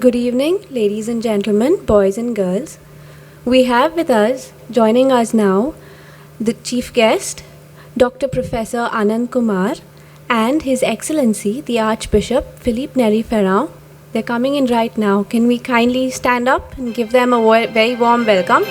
Good evening, ladies and gentlemen, boys and girls. We have with us, joining us now, the chief guest, Dr. Professor Anand Kumar, and His Excellency, the Archbishop Philippe Neri Ferrand. They're coming in right now. Can we kindly stand up and give them a very warm welcome?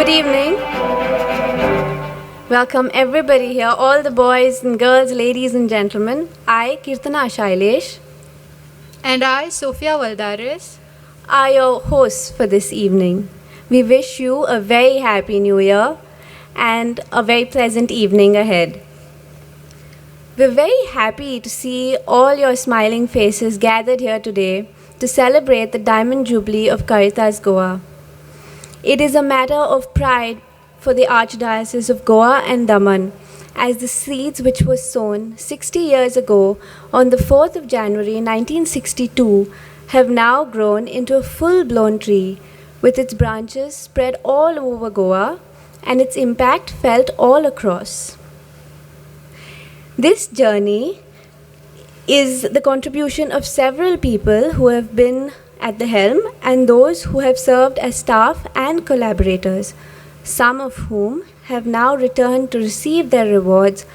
Good evening. Welcome everybody here, all the boys and girls, ladies and gentlemen. I, Kirtana Shailesh, And I, Sophia Valdares, are your hosts for this evening. We wish you a very happy new year and a very pleasant evening ahead. We're very happy to see all your smiling faces gathered here today to celebrate the Diamond Jubilee of Caritas Goa. It is a matter of pride for the Archdiocese of Goa and Daman, as the seeds which were sown 60 years ago on the 4th of January 1962 have now grown into a full-blown tree with its branches spread all over Goa and its impact felt all across. This journey is the contribution of several people who have been at the helm and those who have served as staff and collaborators, some of whom have now returned to receive their rewards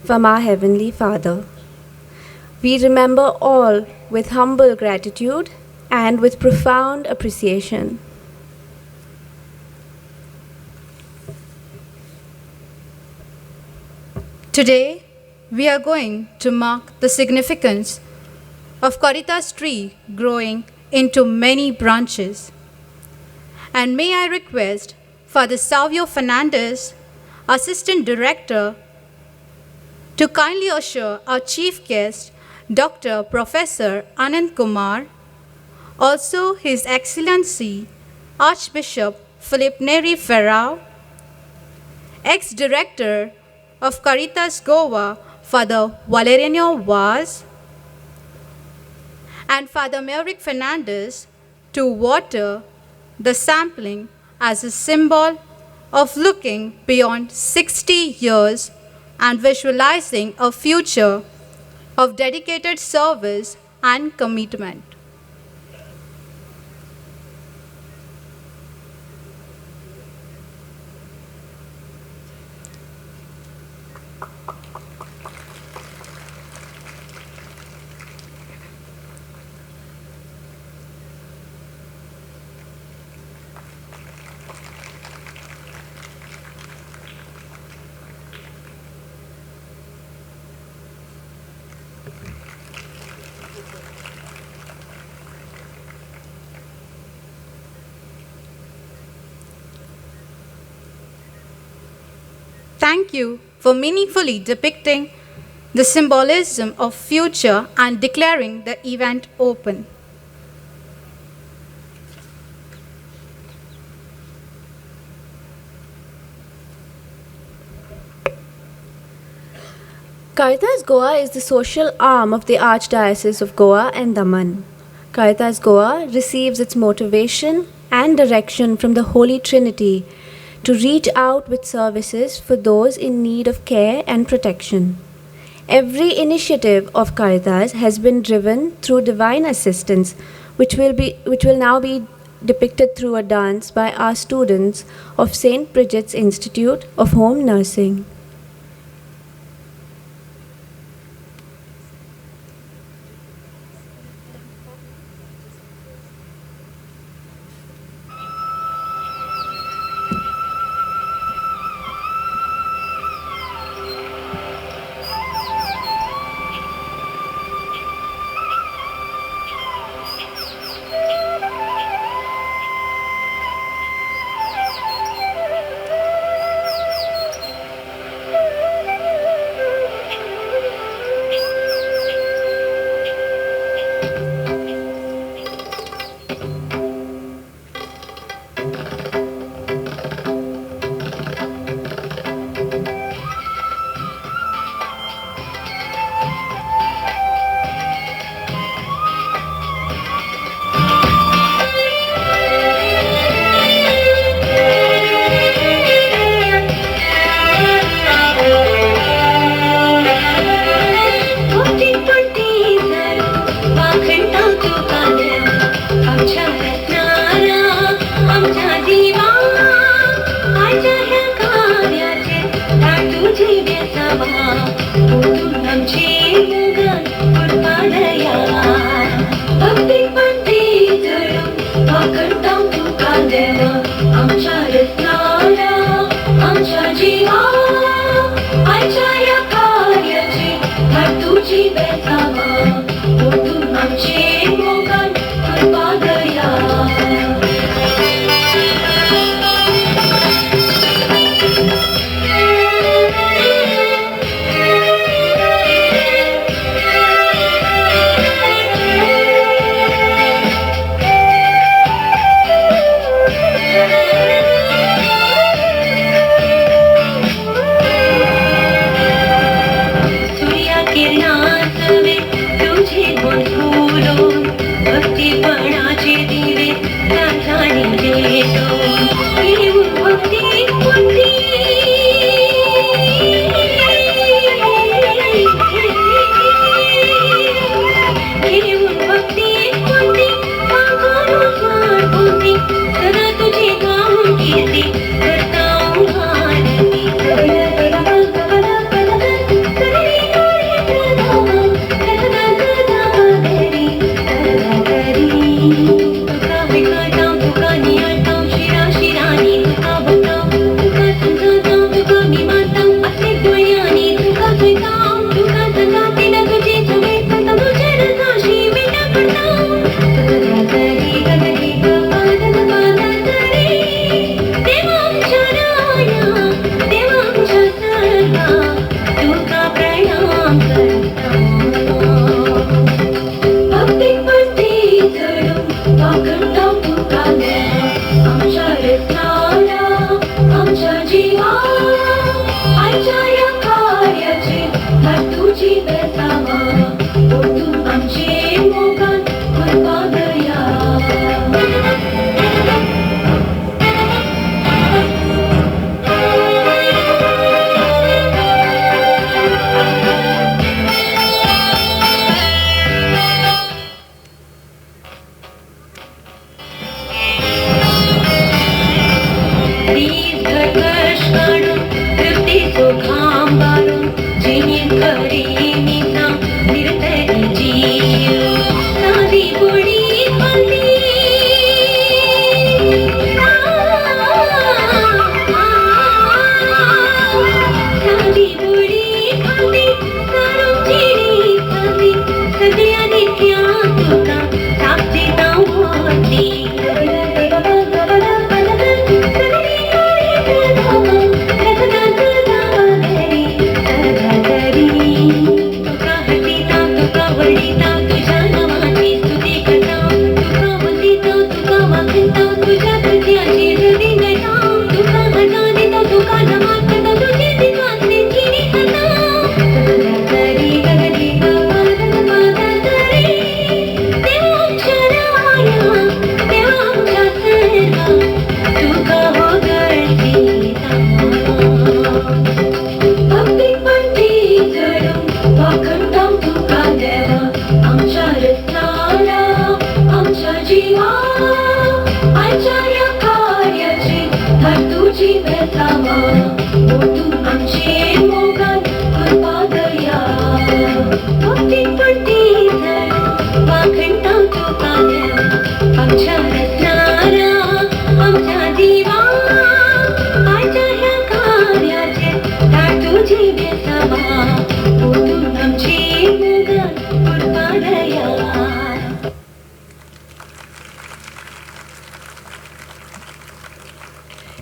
from our Heavenly Father. We remember all with humble gratitude and with profound appreciation. today we are going to mark the significance of Caritas tree growing into many branches. And may I request Father Savio Fernandez, Assistant Director, to kindly assure our chief guest, Dr. Professor Anand Kumar, also His Excellency Archbishop Philippe Neri Ferrand, Ex-Director of Caritas Goa, Father Valeriano Vaz, and Father Merrick Fernandez to water the sampling as a symbol of looking beyond 60 years and visualizing a future of dedicated service and commitment. Thank you for meaningfully depicting the symbolism of future and declaring the event open. Caritas Goa is the social arm of the Archdiocese of Goa and Daman. Caritas Goa receives its motivation and direction from the Holy Trinity to reach out with services for those in need of care and protection. Every initiative of Caritas has been driven through divine assistance, which will now be depicted through a dance by our students of St. Bridget's Institute of Home Nursing.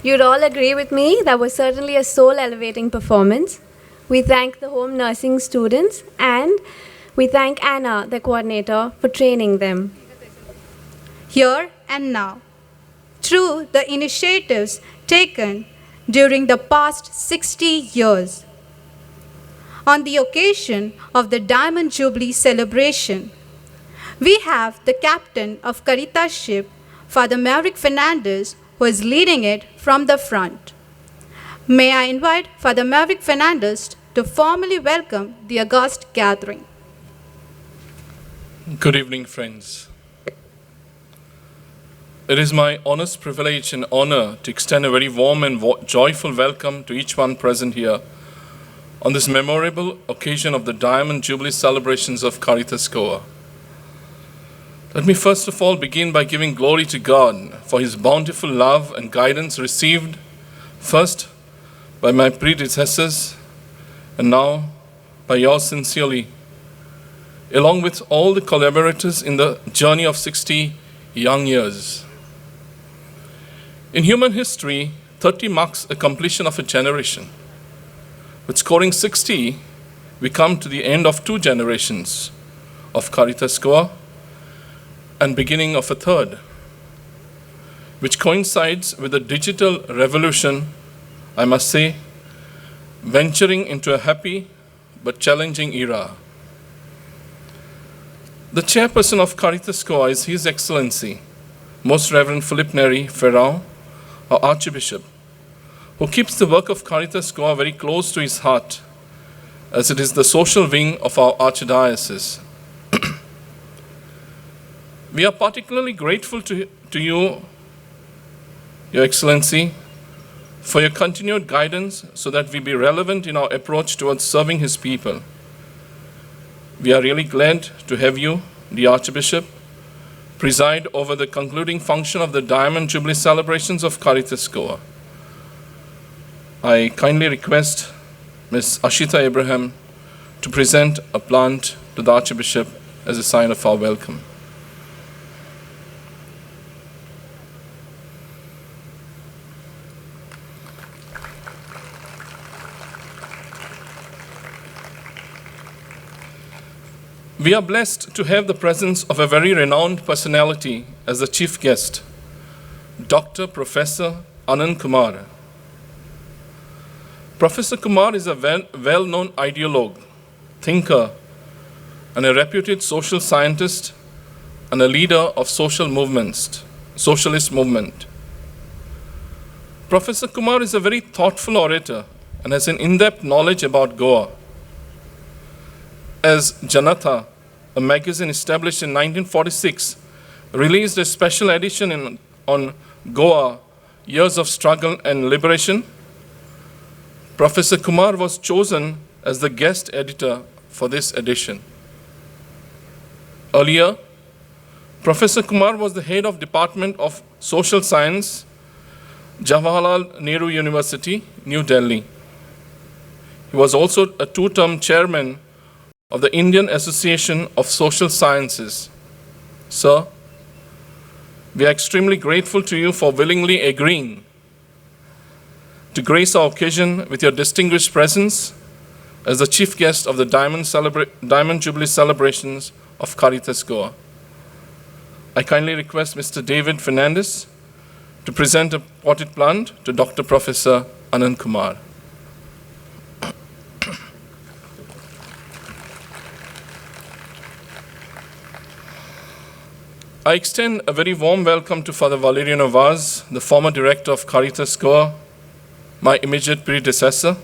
You'd all agree with me that was certainly a soul-elevating performance. We thank the home nursing students and we thank Anna, the coordinator, for training them. Here and now, through the initiatives taken during the past 60 years, on the occasion of the Diamond Jubilee celebration, we have the captain of Caritas ship, Father Maverick Fernandez, who is leading it from the front. May I invite Father Maverick Fernandez to formally welcome the august gathering. Good evening, friends. It is my honest privilege and honor to extend a very warm and joyful welcome to each one present here on this memorable occasion of the Diamond Jubilee celebrations of Caritas Goa. Let me first of all begin by giving glory to God for His bountiful love and guidance received first by my predecessors and now by yours sincerely, along with all the collaborators in the journey of 60 young years. In human history, 30 marks a completion of a generation. With scoring 60, we come to the end of 2 generations of Caritas Goa and beginning of a third, which coincides with the digital revolution, I must say, venturing into a happy but challenging era. The chairperson of Caritas Goa is His Excellency, Most Reverend Philip Neri Ferrao, our Archbishop, who keeps the work of Caritas Goa very close to his heart, as it is the social wing of our Archdiocese. We are particularly grateful to you, Your Excellency, for your continued guidance so that we be relevant in our approach towards serving His people. We are really glad to have you, the Archbishop, preside over the concluding function of the Diamond Jubilee celebrations of Caritas Goa. I kindly request Ms. Ashita Abraham to present a plant to the Archbishop as a sign of our welcome. We are blessed to have the presence of a very renowned personality as the chief guest, Dr. Professor Anand Kumar. Professor Kumar is a well-known ideologue, thinker, and a reputed social scientist and a leader of socialist movement. Professor Kumar is a very thoughtful orator and has an in-depth knowledge about Goa. As Janatha, a magazine established in 1946, released a special edition on Goa, Years of Struggle and Liberation, Professor Kumar was chosen as the guest editor for this edition. Earlier, Professor Kumar was the head of Department of Social Science, Jawaharlal Nehru University, New Delhi. He was also a 2-term chairman of the Indian Association of Social Sciences. Sir, we are extremely grateful to you for willingly agreeing to grace our occasion with your distinguished presence as the chief guest of the Diamond Jubilee celebrations of Caritas Goa. I kindly request Mr. David Fernandez to present a potted plant to Dr. Professor Anand Kumar. I extend a very warm welcome to Father Valeriano Vaz, the former director of Caritas Goa, my immediate predecessor.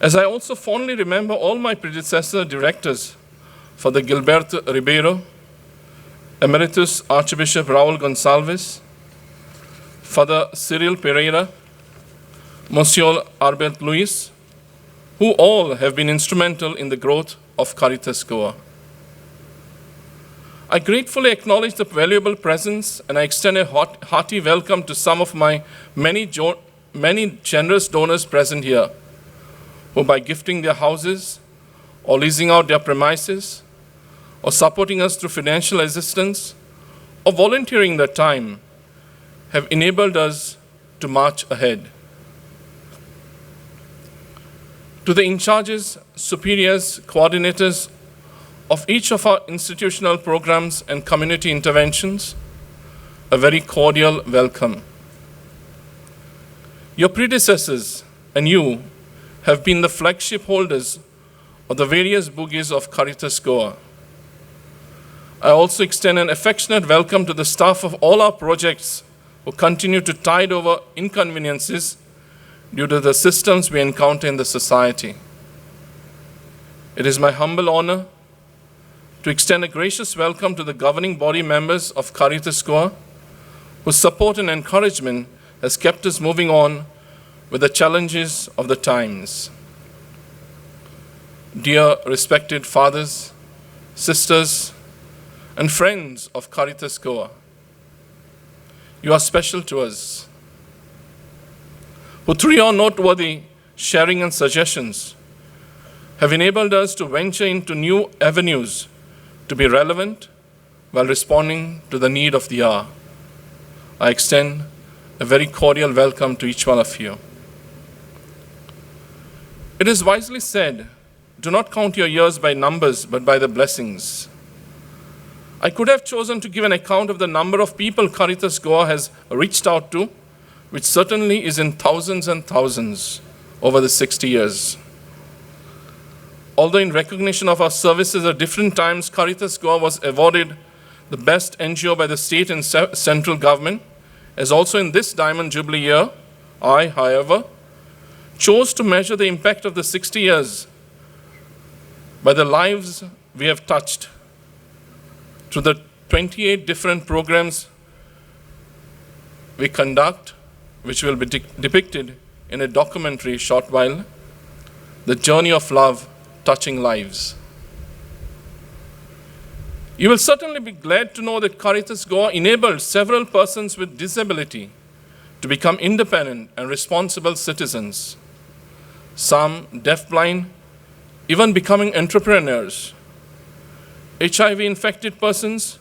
As I also fondly remember all my predecessor directors, Father Gilberto Ribeiro, Emeritus Archbishop Raul Gonçalves, Father Cyril Pereira, Monsieur Albert Luis, who all have been instrumental in the growth of Caritas Goa. I gratefully acknowledge the valuable presence and I extend a hearty welcome to some of my many generous donors present here, who by gifting their houses or leasing out their premises or supporting us through financial assistance or volunteering their time have enabled us to march ahead. To the in-charges, superiors, coordinators of each of our institutional programs and community interventions, a very cordial welcome. Your predecessors and you have been the flagship holders of the various bogies of Caritas Goa. I also extend an affectionate welcome to the staff of all our projects who continue to tide over inconveniences due to the systems we encounter in the society. It is my humble honor to extend a gracious welcome to the governing body members of Caritas Goa, whose support and encouragement has kept us moving on with the challenges of the times. Dear respected fathers, sisters, and friends of Caritas Goa, you are special to us, who through your noteworthy sharing and suggestions have enabled us to venture into new avenues to be relevant while responding to the need of the hour. I extend a very cordial welcome to each one of you. It is wisely said, do not count your years by numbers, but by the blessings. I could have chosen to give an account of the number of people Caritas Goa has reached out to, which certainly is in thousands and thousands over the 60 years. Although in recognition of our services at different times, Caritas Goa was awarded the best NGO by the state and central government, as also in this Diamond Jubilee year, I, however, chose to measure the impact of the 60 years by the lives we have touched through the 28 different programs we conduct, which will be depicted in a documentary short while, The Journey of Love, Touching Lives. You will certainly be glad to know that Caritas Goa enabled several persons with disability to become independent and responsible citizens. Some deafblind, even becoming entrepreneurs. HIV-infected persons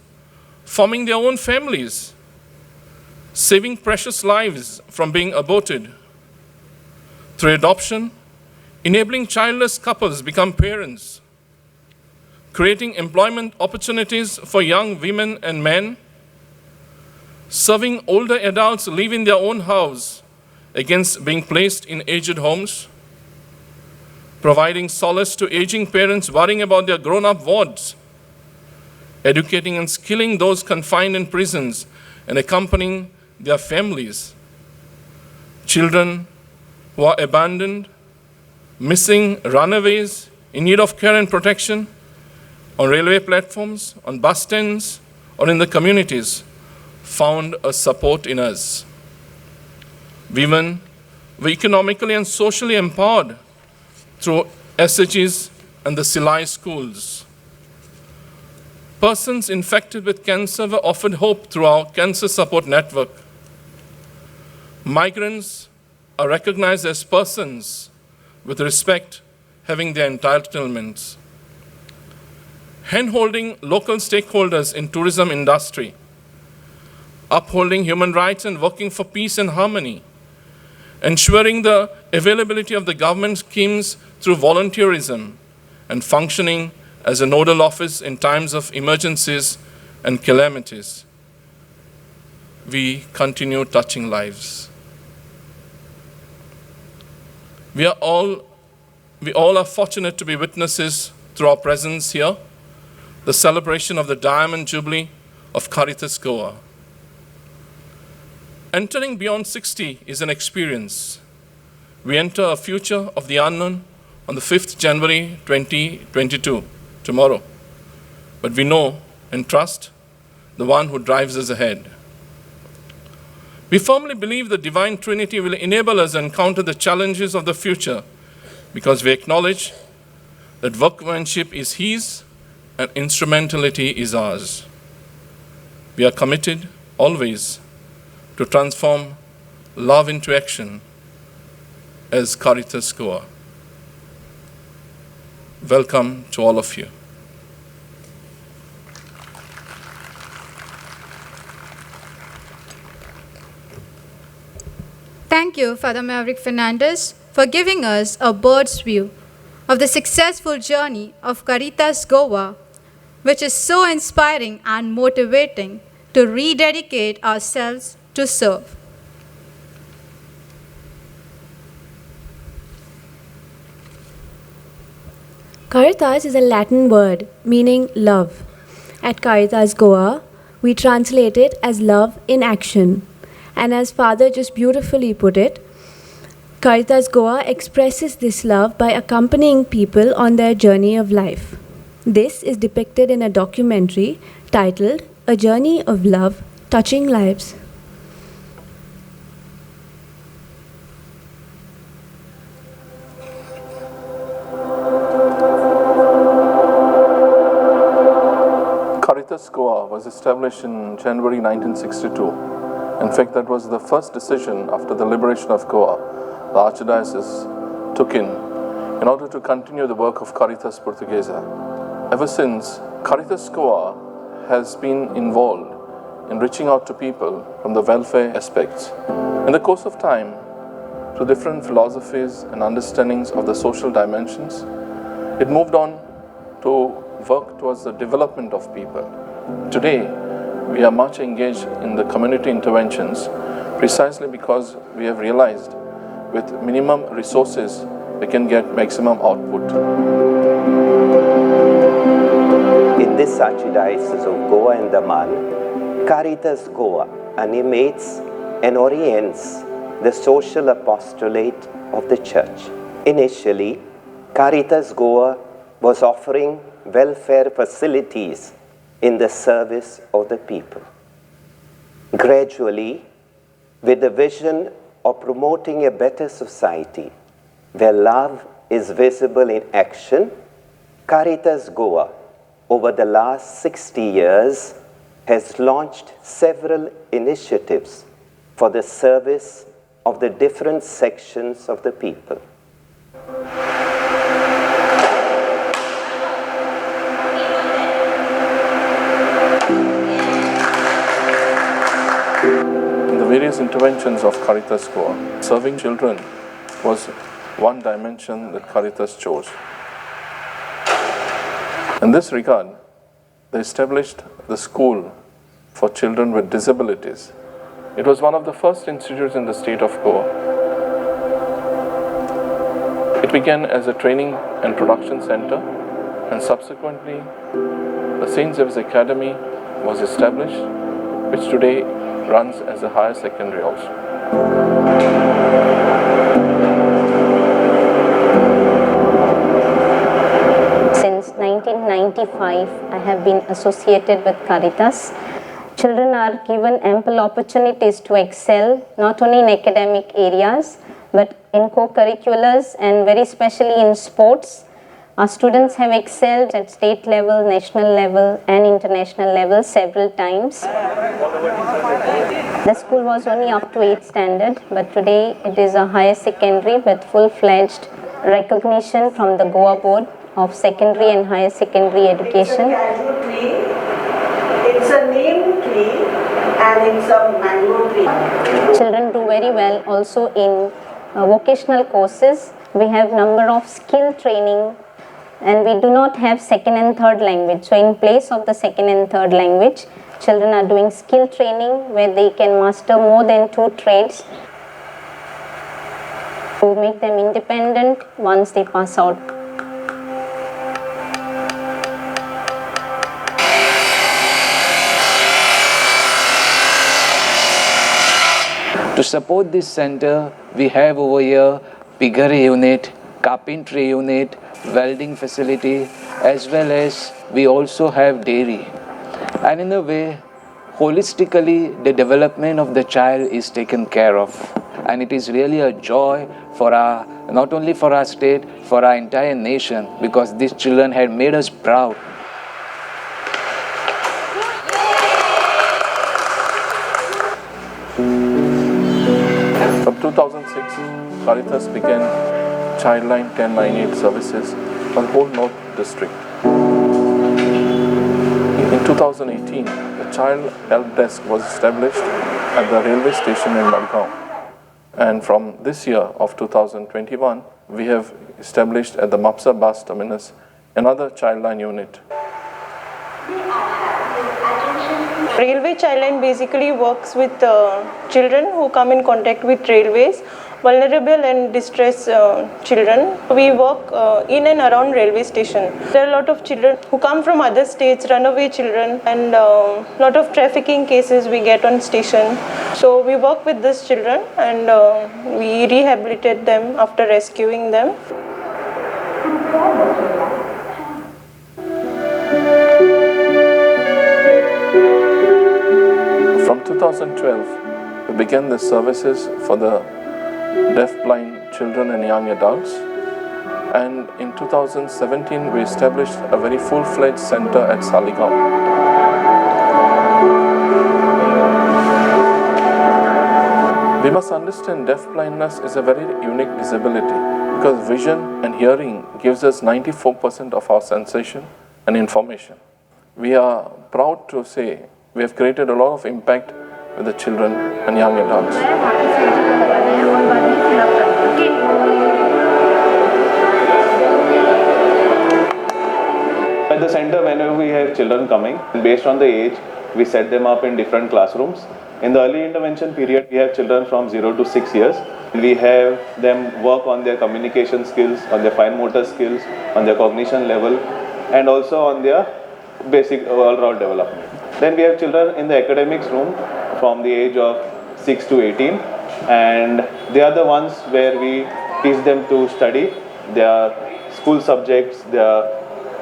forming their own families, saving precious lives from being aborted. Through adoption, enabling childless couples become parents, creating employment opportunities for young women and men, serving older adults living in their own house against being placed in aged homes, providing solace to aging parents worrying about their grown-up wards, educating and skilling those confined in prisons and accompanying their families, children who are abandoned, missing, runaways, in need of care and protection, on railway platforms, on bus stands, or in the communities, found a support in us. Women were economically and socially empowered through SHGs and the Silai schools. Persons infected with cancer were offered hope through our cancer support network. Migrants are recognized as persons with respect, having their entitlements. Hand-holding local stakeholders in tourism industry, upholding human rights and working for peace and harmony, ensuring the availability of the government schemes through volunteerism, and functioning as a nodal office in times of emergencies and calamities. We continue touching lives. We all are fortunate to be witnesses through our presence here, the celebration of the Diamond Jubilee of Caritas Goa. Entering beyond 60 is an experience. We enter a future of the unknown on the 5th January 2022, tomorrow. But we know and trust the one who drives us ahead. We firmly believe the Divine Trinity will enable us to encounter the challenges of the future because we acknowledge that workmanship is His and instrumentality is ours. We are committed always to transform love into action as Caritas Goa. Welcome to all of you. Thank you, Father Maverick Fernandez, for giving us a bird's view of the successful journey of Caritas Goa, which is so inspiring and motivating to rededicate ourselves to serve. Caritas is a Latin word meaning love. At Caritas Goa, we translate it as love in action. And as Father just beautifully put it, Caritas Goa expresses this love by accompanying people on their journey of life. This is depicted in a documentary titled A Journey of Love Touching Lives. Caritas Goa was established in January 1962. In fact, that was the first decision after the liberation of Goa the Archdiocese took in order to continue the work of Caritas Portuguesa. Ever since, Caritas Goa has been involved in reaching out to people from the welfare aspects. In the course of time, through different philosophies and understandings of the social dimensions, it moved on to work towards the development of people. Today, we are much engaged in the community interventions precisely because we have realized with minimum resources, we can get maximum output. In this Archdiocese of Goa and Daman, Caritas Goa animates and orients the social apostolate of the Church. Initially, Caritas Goa was offering welfare facilities in the service of the people. Gradually, with the vision of promoting a better society where love is visible in action, Caritas Goa, over the last 60 years, has launched several initiatives for the service of the different sections of the people. Various interventions of Caritas Goa. Serving children was one dimension that Caritas chose. In this regard, they established the school for children with disabilities. It was one of the first institutes in the state of Goa. It began as a training and production center, and subsequently the St. Xavier's Academy was established, which today runs as a higher secondary also. Since 1995, I have been associated with Caritas. Children are given ample opportunities to excel, not only in academic areas, but in co-curriculars and very especially in sports. Our students have excelled at state level, national level and international level several times. The school was only up to 8th standard, but today it is a higher secondary with full-fledged recognition from the Goa Board of Secondary and Higher Secondary Education. It's a name tree and it's a mango tree. Children do very well also in vocational courses. We have number of skill training, and we do not have second and third language. So in place of the second and third language, children are doing skill training where they can master more than 2 trades to make them independent once they pass out. To support this center, we have over here piggery unit, carpentry unit, welding facility, as well as we also have dairy. And in a way, holistically, the development of the child is taken care of. And it is really a joy for not only for our state, for our entire nation, because these children had made us proud. From 2006, Caritas began Childline 1098 services for the whole North District. In 2018, the Child Help Desk was established at the railway station in Madgaon. And from this year of 2021, we have established at the Mapsa bus terminus another childline unit. Railway Childline basically works with children who come in contact with railways, vulnerable and distressed children. We work in and around railway station. There are a lot of children who come from other states, runaway children, and a lot of trafficking cases we get on station. So we work with these children and we rehabilitate them after rescuing them. From 2012, we began the services for the deaf-blind children and young adults. And in 2017, we established a very full-fledged center at Saligaon. We must understand deaf-blindness is a very unique disability because vision and hearing gives us 94% of our sensation and information. We are proud to say we have created a lot of impact with the children and young adults. At the center, whenever we have children coming, based on the age, we set them up in different classrooms. In the early intervention period, we have children from 0 to 6 years. We have them work on their communication skills, on their fine motor skills, on their cognition level, and also on their basic all-round development. Then we have children in the academics room from the age of 6 to 18, and they are the ones where we teach them to study their school subjects, their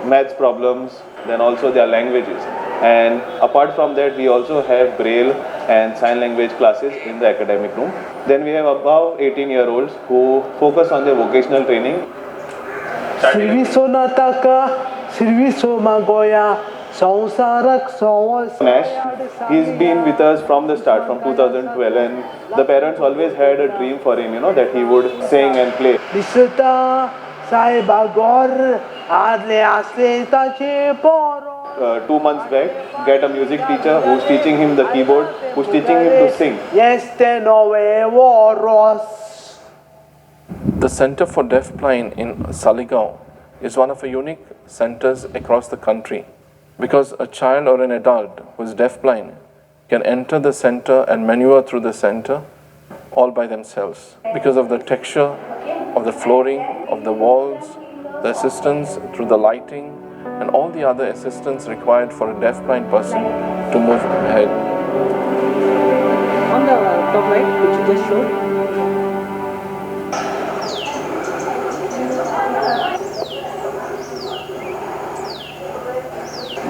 maths problems, then also their languages. And apart from that, we also have Braille and sign language classes in the academic room. Then we have above 18-year-olds who focus on their vocational training. Nash, he's been with us from the start, from 2012, and the parents always had a dream for him, that he would sing and play. 2 months back, get a music teacher who's teaching him the keyboard, who's teaching him to sing. The Center for Deaf-Blind in Saligaon is one of the unique centers across the country because a child or an adult who is deaf-blind can enter the center and maneuver through the center all by themselves because of the texture of the flooring, of the walls, the assistance through the lighting, and all the other assistance required for a deaf-blind person to move ahead. On the top right, which you just showed.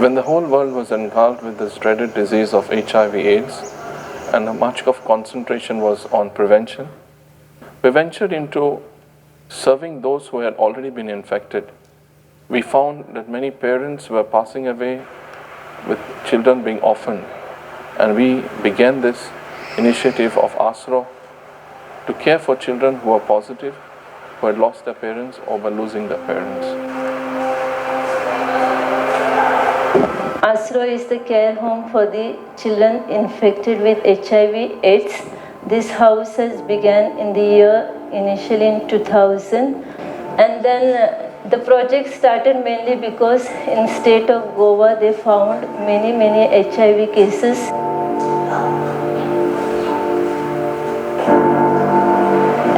When the whole world was engulfed with this dreaded disease of HIV/AIDS, and much of concentration was on prevention, we ventured into serving those who had already been infected. We found that many parents were passing away with children being orphaned, and we began this initiative of ASRO to care for children who were positive, who had lost their parents or were losing their parents. ASRO is the care home for the children infected with HIV/AIDS. This house has begun in the year initially in 2000, and then the project started mainly because in state of Goa they found many HIV cases.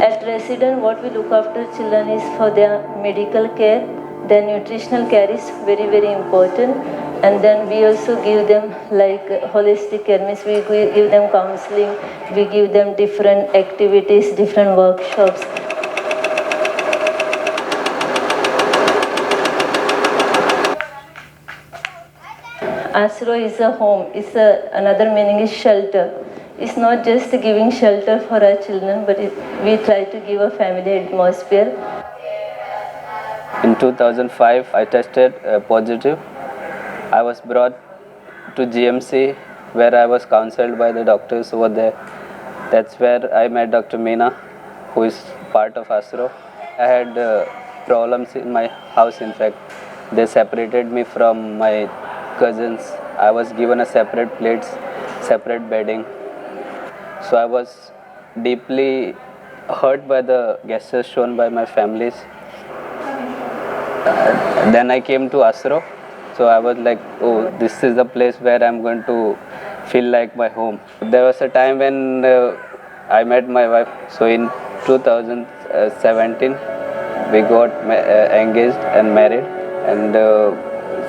At resident, what we look after children is for their medical care. Their nutritional care is very important, and then we also give them like holistic care, means we give them counseling, we give them different activities, different workshops. ASRO is a home. Another meaning is shelter. It's not just giving shelter for our children, but we try to give a family atmosphere. In 2005, I tested positive. I was brought to GMC where I was counseled by the doctors over there. That's where I met Dr. Meena, who is part of ASRO. I had problems in my house, in fact. They separated me from my cousins. I was given a separate plates, separate bedding. So I was deeply hurt by the gestures shown by my families. Then I came to Asro, so I was like, oh, this is the place where I'm going to feel like my home. There was a time when I met my wife, so in 2017 we got engaged and married, and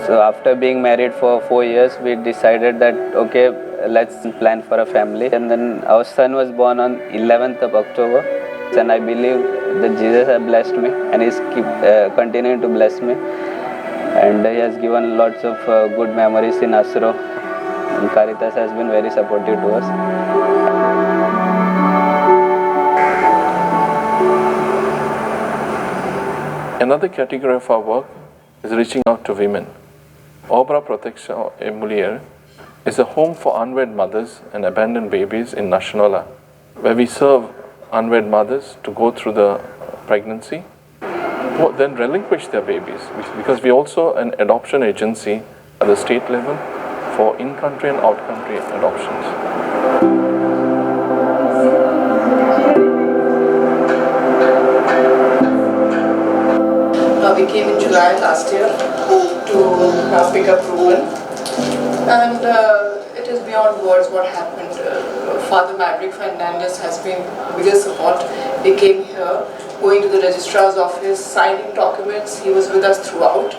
so after being married for 4 years we decided that okay, let's plan for a family, and then our son was born on 11th of October, and I believe that Jesus has blessed me and is continuing to bless me, and he has given lots of good memories in Asro, and Caritas has been very supportive to us. Another category of our work is reaching out to women. Obra Protection e Mulher is a home for unwed mothers and abandoned babies in Nationala, where we serve unwed mothers to go through the pregnancy, who then relinquish their babies, because we also an adoption agency at the state level for in-country and out-country adoptions. We came in July last year to pick up Ruben, and it is beyond words what happened. Father Maverick Fernandez has been biggest support. He came here, going to the registrar's office, signing documents. He was with us throughout.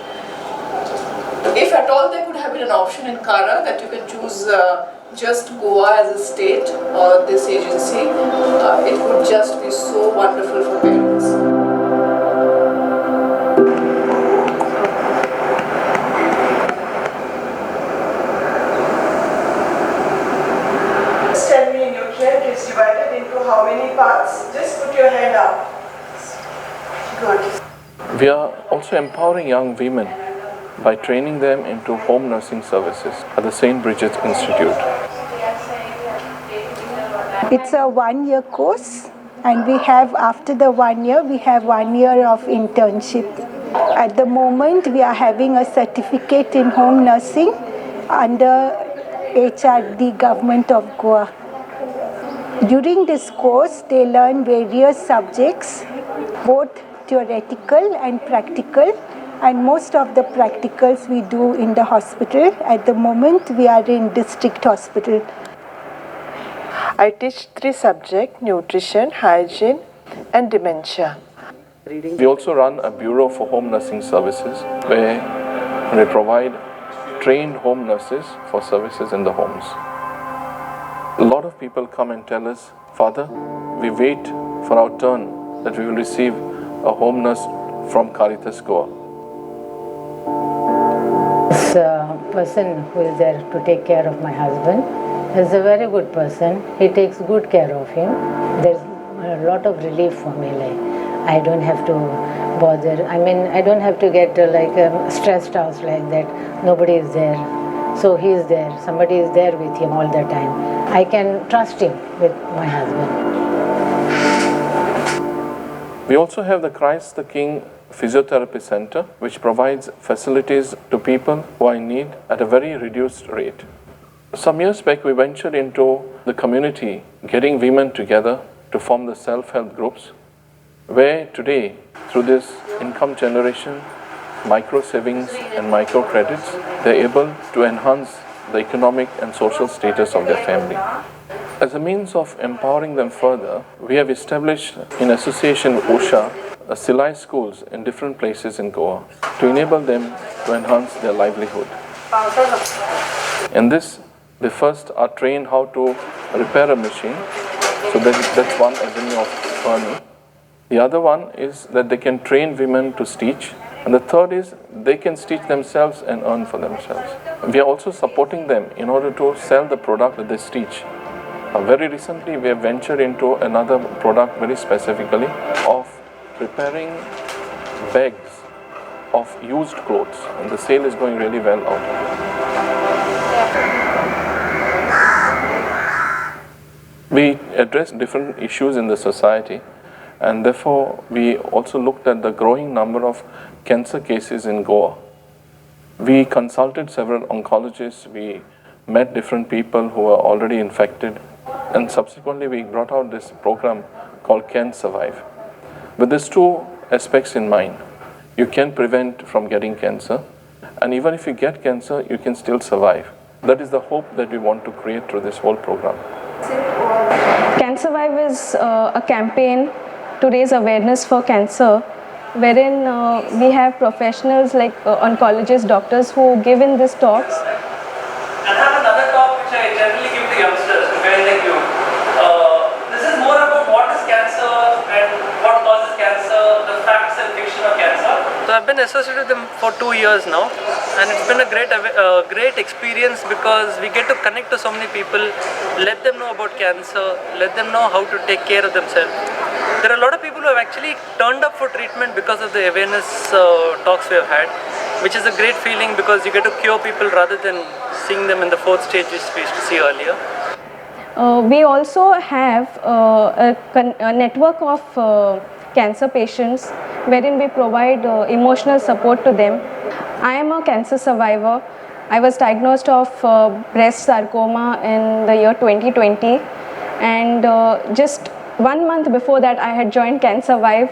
If at all there could have been an option in Kara that you can choose just Goa as a state or this agency, it would just be so wonderful for parents. Is divided into how many parts? Just put your hand up. Good. We are also empowering young women by training them into home nursing services at the St. Bridget's Institute. It's a 1-year course, and we have, after the 1 year, we have 1 year of internship. At the moment, we are having a certificate in home nursing under HRD, Government of Goa. During this course, they learn various subjects, both theoretical and practical, and most of the practicals we do in the hospital. At the moment, we are in district hospital. I teach 3 subjects: nutrition, hygiene, and dementia. We also run a bureau for home nursing services where we provide trained home nurses for services in the homes. A lot of people come and tell us, Father, we wait for our turn that we will receive a home nurse from Caritas Goa. This person who is there to take care of my husband is a very good person. He takes good care of him. There's a lot of relief for me. Like, I don't have to bother. I mean, I don't have to get stressed out like that. Nobody is there. So he is there. Somebody is there with him all the time. I can trust him with my husband. We also have the Christ the King Physiotherapy Center, which provides facilities to people who are in need at a very reduced rate. Some years back, we ventured into the community, getting women together to form the self-help groups, where today, through this income generation, micro savings and micro credits, they're able to enhance the economic and social status of their family. As a means of empowering them further, we have established in association with OSHA Silai schools in different places in Goa to enable them to enhance their livelihood. In this, they first are trained how to repair a machine, so that's one avenue of earning. The other one is that they can train women to stitch, and the third is they can stitch themselves and earn for themselves. We are also supporting them in order to sell the product that they stitch. Very recently, we have ventured into another product very specifically of preparing bags of used clothes, and the sale is going really well out of it. We address different issues in the society, and therefore we also looked at the growing number of cancer cases in Goa. We consulted several oncologists, we met different people who were already infected, and subsequently we brought out this program called Can Survive. With these two aspects in mind, you can prevent from getting cancer, and even if you get cancer, you can still survive. That is the hope that we want to create through this whole program. Can Survive is a campaign to raise awareness for cancer, wherein we have professionals like oncologists, doctors who give in these talks. And I have another talk which I generally give to youngsters, to guys like you. This is more about what is cancer and what causes cancer, the facts and fiction of cancer. So I've been associated with them for 2 years now, and it's been a great experience because we get to connect to so many people, let them know about cancer, let them know how to take care of themselves. There are a lot of people who have actually turned up for treatment because of the awareness talks we have had, which is a great feeling because you get to cure people rather than seeing them in the fourth stage which we used to see earlier. We also have a network of cancer patients wherein we provide emotional support to them. I am a cancer survivor. I was diagnosed of breast sarcoma in the year 2020, and just 1 month before that I had joined Can Survive.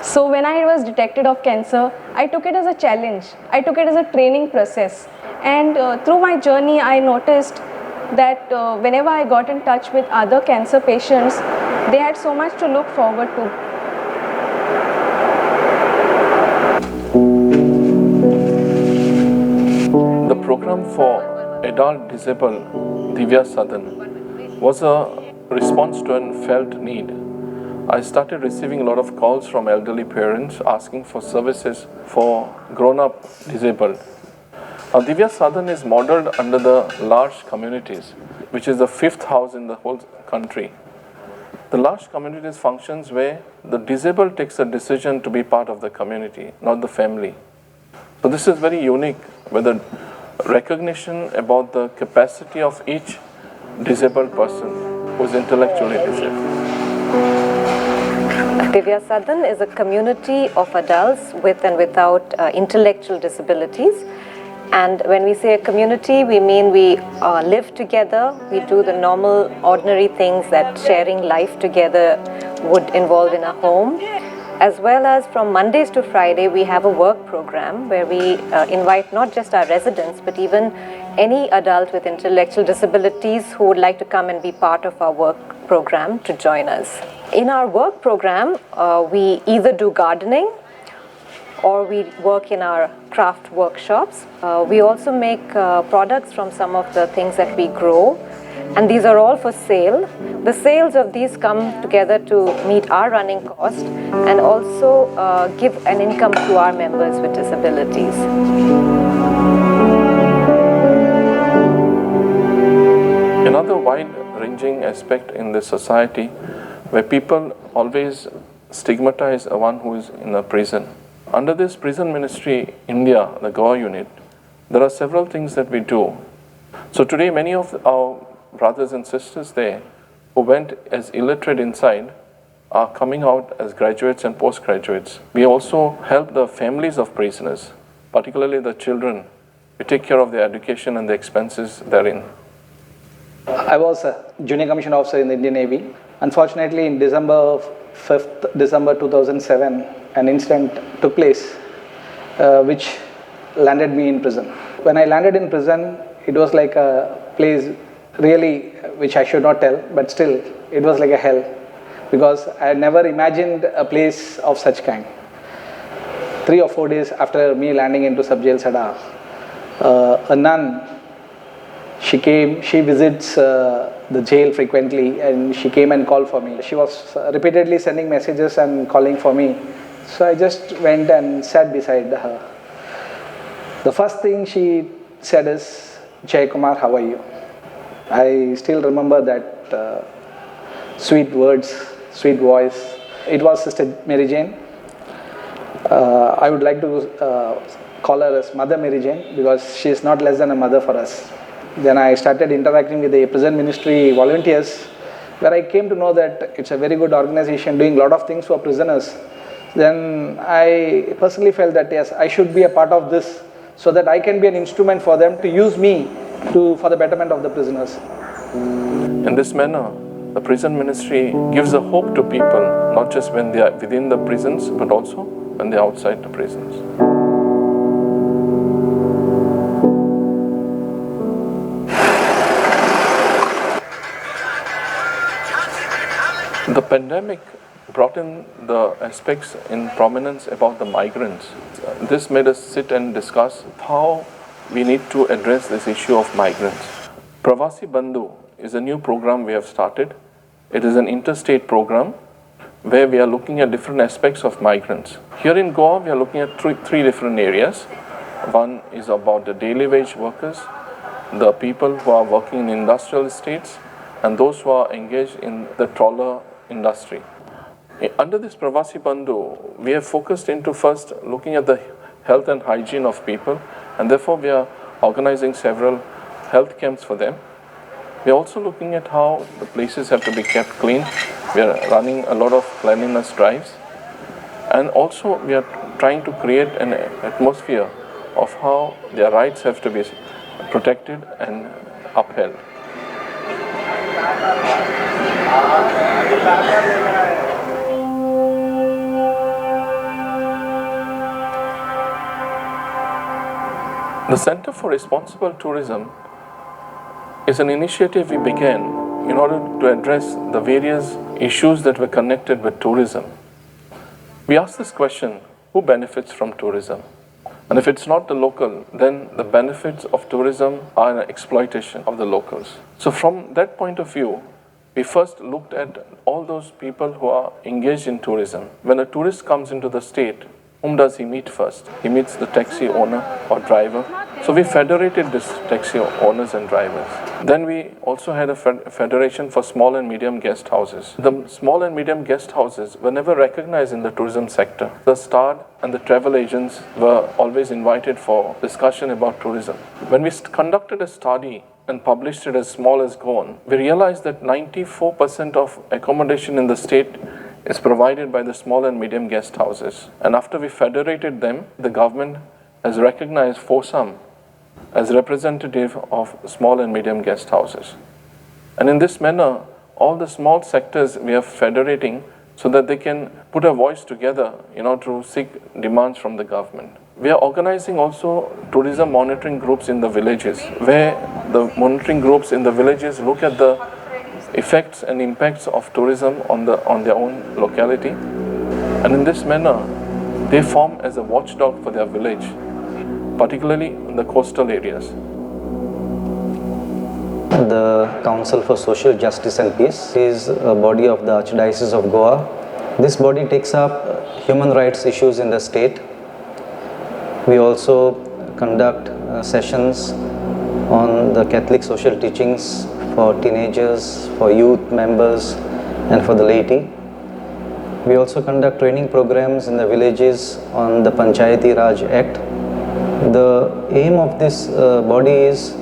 So when I was detected of cancer, I took it as a challenge. I took it as a training process, and through my journey I noticed that whenever I got in touch with other cancer patients, they had so much to look forward to. The program for adult disabled Divya Sadan was a response to a felt need. I started receiving a lot of calls from elderly parents asking for services for grown-up disabled. Now, Divya Sadan is modeled under the large communities, which is the 5th house in the whole country. The large communities functions where the disabled takes a decision to be part of the community, not the family. So this is very unique, with the recognition about the capacity of each disabled person who is intellectually disabled. Divya Sadan is a community of adults with and without intellectual disabilities. And when we say a community, we mean we live together, we do the normal, ordinary things that sharing life together would involve in a home. As well as from Mondays to Friday, we have a work program where we invite not just our residents, but even any adult with intellectual disabilities who would like to come and be part of our work program to join us. In our work program, we either do gardening or we work in our craft workshops. We also make products from some of the things that we grow, and these are all for sale. The sales of these come together to meet our running cost and also give an income to our members with disabilities. Another wide-ranging aspect in this society where people always stigmatize one who is in a prison. Under this Prison Ministry India, the Goa unit, there are several things that we do. So today many of our brothers and sisters there who went as illiterate inside are coming out as graduates and postgraduates. We also help the families of prisoners, particularly the children. We take care of their education and the expenses therein. I was a junior commissioned officer in the Indian Navy. Unfortunately, in December 2007, an incident took place which landed me in prison. When I landed in prison, it was like a place really which I should not tell, but still it was like a hell because I had never imagined a place of such kind. 3 or 4 days after me landing into sub-jail Sada, a nun, she visits the jail frequently, and she came and called for me. She was repeatedly sending messages and calling for me. So I just went and sat beside her. The first thing she said is, "Jay Kumar, how are you?" I still remember that sweet words, sweet voice. It was Sister Mary Jane. I would like to call her as Mother Mary Jane because she is not less than a mother for us. Then I started interacting with the prison ministry volunteers, where I came to know that it's a very good organization doing a lot of things for prisoners. Then I personally felt that yes, I should be a part of this so that I can be an instrument for them to use me for the betterment of the prisoners. In this manner, the prison ministry gives a hope to people, not just when they are within the prisons, but also when they are outside the prisons. The pandemic brought in the aspects in prominence about the migrants. This made us sit and discuss how we need to address this issue of migrants. Pravasi Bandhu is a new program we have started. It is an interstate program where we are looking at different aspects of migrants. Here in Goa, we are looking at three different areas. One is about the daily wage workers, the people who are working in industrial estates, and those who are engaged in the trawler industry. Under this Pravasi Bandhu, we have focused into first looking at the health and hygiene of people, and therefore we are organizing several health camps for them. We are also looking at how the places have to be kept clean. We are running a lot of cleanliness drives, and also we are trying to create an atmosphere of how their rights have to be protected and upheld. The Center for Responsible Tourism is an initiative we began in order to address the various issues that were connected with tourism. We asked this question, who benefits from tourism? And if it's not the local, then the benefits of tourism are an exploitation of the locals. So from that point of view, we first looked at all those people who are engaged in tourism. When a tourist comes into the state, whom does he meet first? He meets the taxi owner or driver. So we federated these taxi owners and drivers. Then we also had a federation for small and medium guest houses. The small and medium guest houses were never recognized in the tourism sector. The Star and the travel agents were always invited for discussion about tourism. When we conducted a study and published it as small as Goan, we realized that 94% of accommodation in the state is provided by the small and medium guest houses. And after we federated them, the government has recognized FOSAM as representative of small and medium guest houses. And in this manner, all the small sectors we are federating so that they can put a voice together, to seek demands from the government. We are organizing also tourism monitoring groups in the villages, where the monitoring groups in the villages look at the effects and impacts of tourism on their own locality. And in this manner, they form as a watchdog for their village, particularly in the coastal areas. The Council for Social Justice and Peace is a body of the Archdiocese of Goa. This body takes up human rights issues in the state. We also conduct sessions on the Catholic social teachings for teenagers, for youth members, and for the laity. We also conduct training programs in the villages on the Panchayati Raj Act. The aim of this body is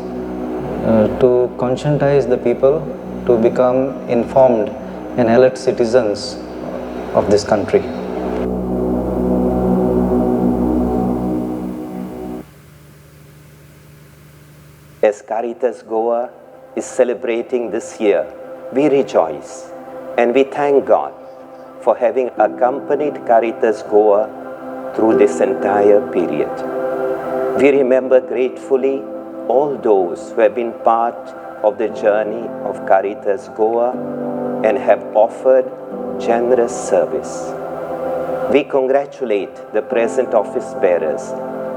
to conscientize the people to become informed and alert citizens of this country. As Caritas Goa is celebrating this year, we rejoice and we thank God for having accompanied Caritas Goa through this entire period. We remember gratefully all those who have been part of the journey of Caritas Goa and have offered generous service. We congratulate the present office bearers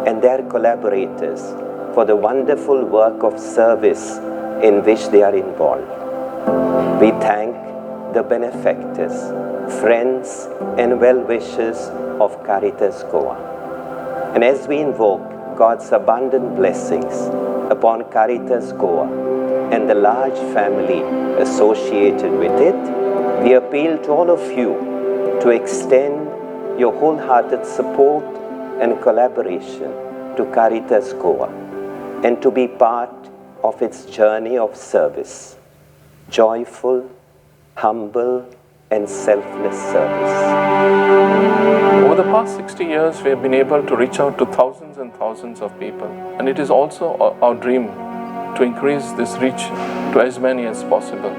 and their collaborators for the wonderful work of service in which they are involved. We thank the benefactors, friends and well-wishers of Caritas Goa. And as we invoke God's abundant blessings upon Caritas Goa and the large family associated with it, we appeal to all of you to extend your wholehearted support and collaboration to Caritas Goa and to be part of its journey of service, joyful, humble, and selfless service. Over the past 60 years, we have been able to reach out to thousands and thousands of people. And it is also our dream to increase this reach to as many as possible.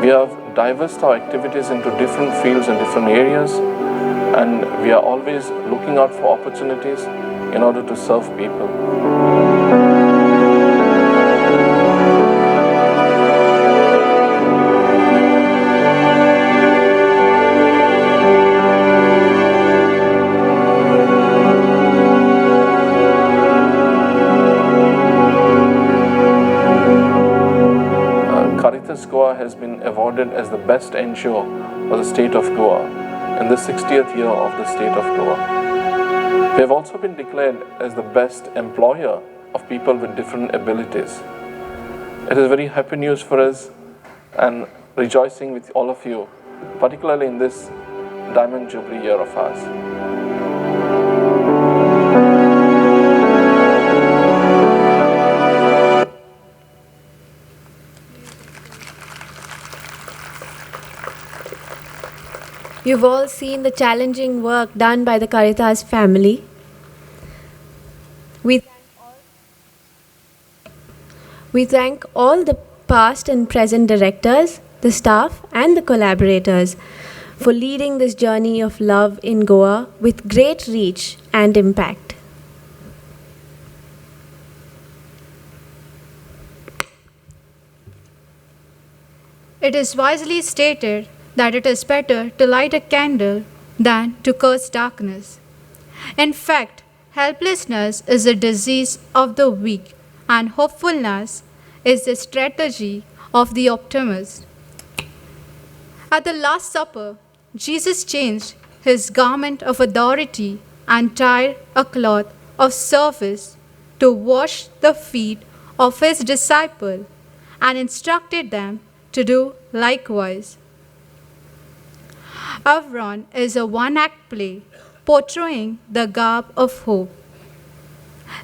We have diversified our activities into different fields and different areas, and we are always looking out for opportunities in order to serve people. Caritas Goa has been awarded as the best NGO for the state of Goa in the 60th year of the state of Goa. We have also been declared as the best employer of people with different abilities. It is very happy news for us and rejoicing with all of you, particularly in this Diamond Jubilee year of ours. You've all seen the challenging work done by the Caritas family. We thank all the past and present directors, the staff, and the collaborators for leading this journey of love in Goa with great reach and impact. It is wisely stated that it is better to light a candle than to curse darkness. In fact, helplessness is a disease of the weak, and hopefulness is the strategy of the optimist. At the Last Supper, Jesus changed his garment of authority and tied a cloth of service to wash the feet of his disciples and instructed them to do likewise. Avron is a one-act play portraying the garb of hope.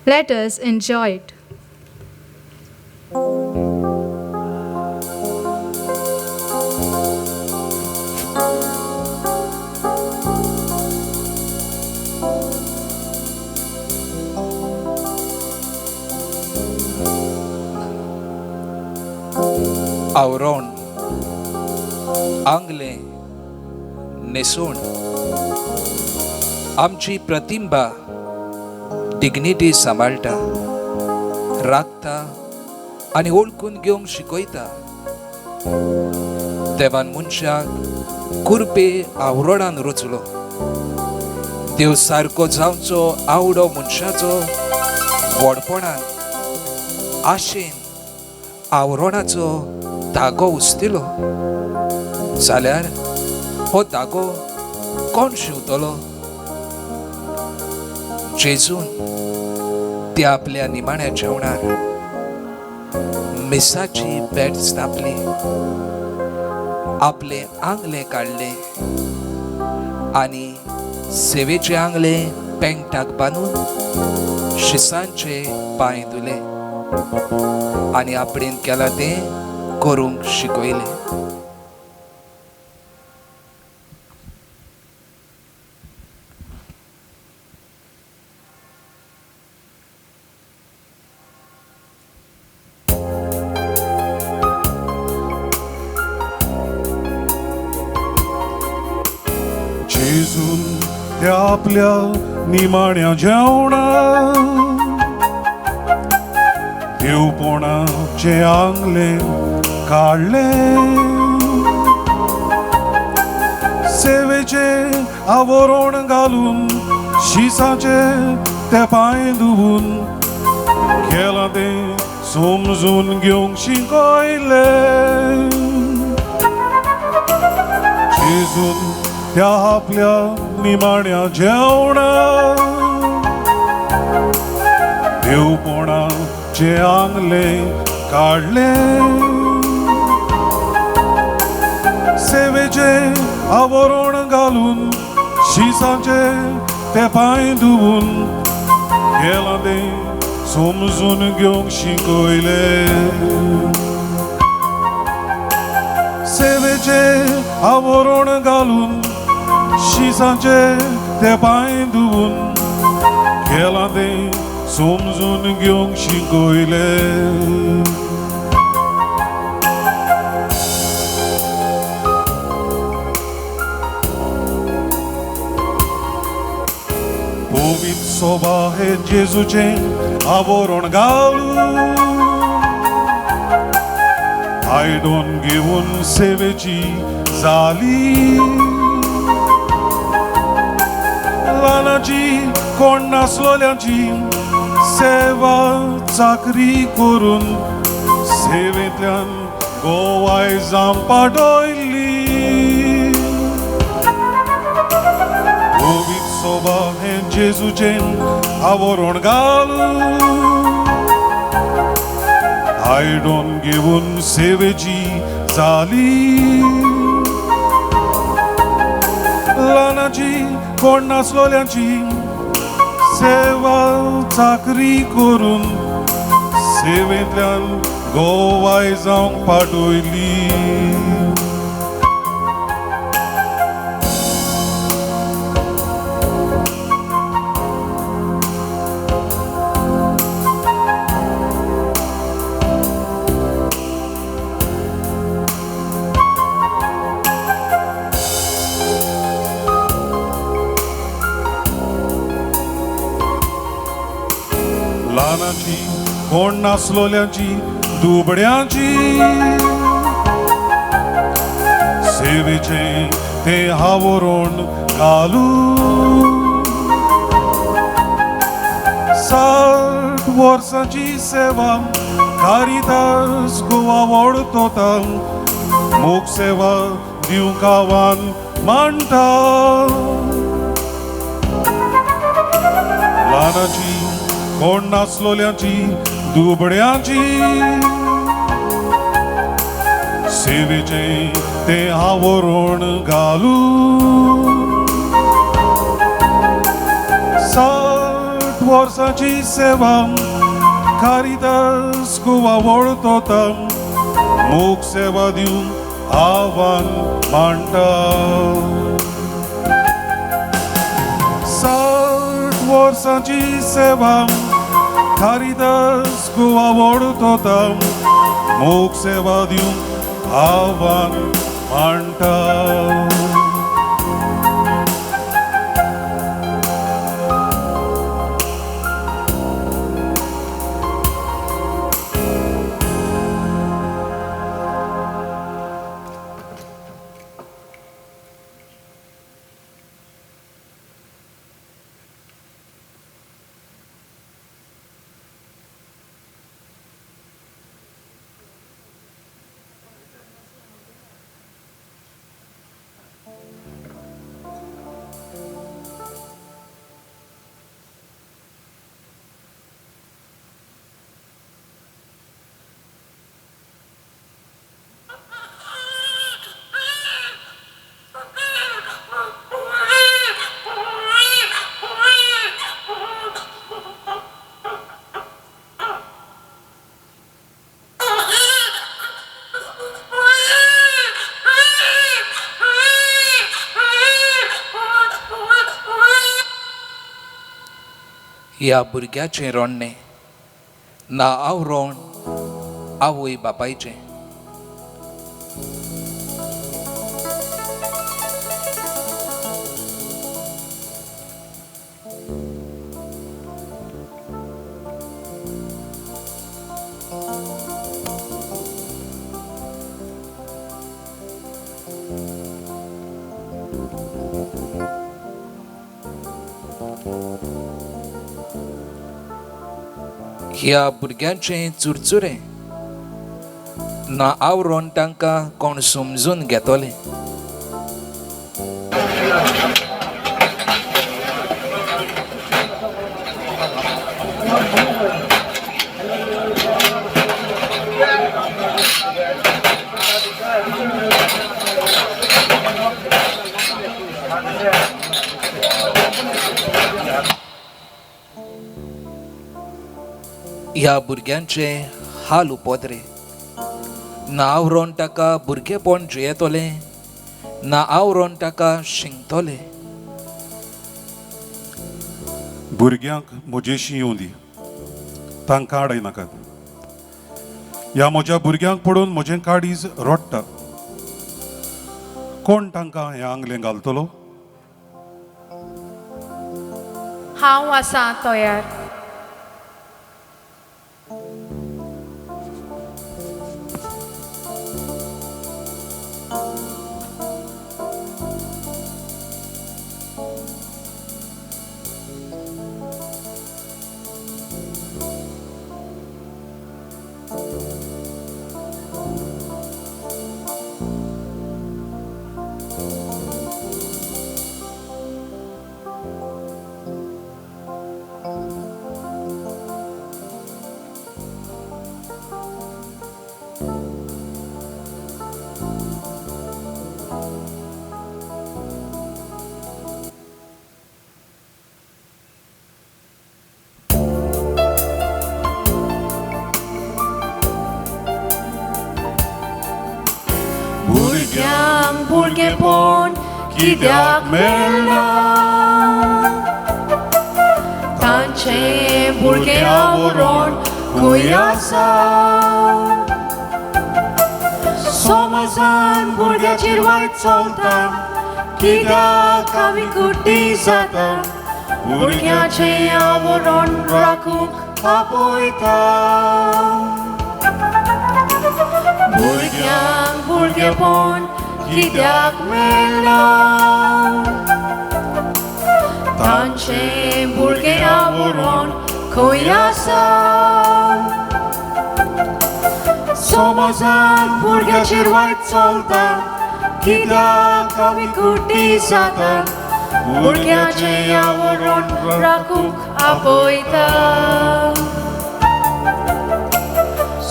Let us enjoy it. आवरण आंगले नेसून आमची प्रतिभा dignity सांबाळटा राखता आनी ओळखून घेवंक शिकयता. देवान मनशाक कुरपे आवरणान रचलो. देव सारको जावचो आवडो मनशाचो व्हडपणान आशेन आवरणाचो धागो उस्तिलो. जाल्यार हो धागो कोण शिंवतलो? जेजून त्या आपल्या निमाण्या जेवणार मिसाची बॅट स्थापली, आपले आंगले काडले आनी सेवेचे आंगले पेंगटाक बांदून शिसांचे पांय धुले आनी आपणेन केला तें करूंक शिकयलें. जेजून त्या आपल्या निमाण्या जेवणाक देवपणाचे आंगले काडले, सेवेचे आवरण घालून शिसाचे ते पांय धुवून केला ते समजून घेवंक शिकयले. जेजून त्या आपल्या निमाण्या जेवणाक देवपणाचे आंगले काडले, सेवेचे आवरण घालून शिसाचे ते पांय धुवून केला ते समजून घेवंक शिकयले. सेवेचे आवरण घालून शिसाचे ते पांय धुवून केला ते समजून घेवंक शिकयले. सोबा हे जेजूचे आवरण घालून आयडोन घेऊन सेवेची जाली ल्हानाची कोण नासलोल्यांची सेवा चाकरी करून सेवेंतल्यान गोवाय जावं पाडोयली गोवीत सोबा हे जेजूचे आवरण घालून आयडोन घेऊन सेवेची जाली ल्हानाची कोण नासलोल्यांची सेवा चाकरी करून सेवेंतल्यान गोवाय जावंक पाडोयली ल्हानाची कोण नासलोल्यांची दुबड्यांची सेवेचे ते आवरण घालून 60 वर्सांची सेवा कारितास गोवा वडतोता मोग सेवा दिवंक आव्हान मांडटा ल्हानाची कोण नासलोल्यांची दुबड्यांची सेवेचे ते आवरण घालून 60 वर्सांची सेवा कारितास गोवा वडतोता मोग सेवा दिवंक आव्हान मांडटा 60 वर्सांची सेवा Caritas goa वडतोता मोग सेवा दिवंक आव्हान मांडटा ह्या भुरग्याचें रोडणें ना हांव रोण आवय बापायचें ह्या भुरग्यांचें चुरचुरें ना आवरोन तांकां कोण समजून घेतोले ह्या भुरग्यांचे हाल उपोद्रे ना हांव रोवन ताका भुरगेपण जियेतोलें ना हांव रोवन ताका शिंगतोलें भुरग्यांक म्हजेशी येवं दी तांकां आडयनाकात ह्या म्हज्या भुरग्यांक पडून म्हजें काळीज रोडटा कोण तांकां हें आंगलें घालतलो हांव आसां तयार. भुरग्यांक भुरगेपण कित्याक मेळना तांचें भुरगें आवरण खंय आसा समाजान भुरग्याचेर वायट चलता कित्याक आमी कुड्डी जाता भुरग्याचें आवरण राखूंक आपयता भुरग्यांक भुरगेपण कित्याक मेळना तांचें भुरगें आवरण खंय आसा समाजान भुरग्याचेर वायट चलता कित्याक आमी कुड्डी जाता भुरग्याचें आवरण राखूंक आपयता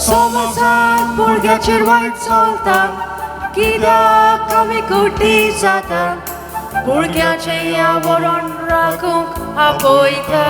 समाजान भुरग्याचेर वायट चलता कित्याक आमी कुड्डी जाता भुरग्याचें आवरण राखूंक आपयता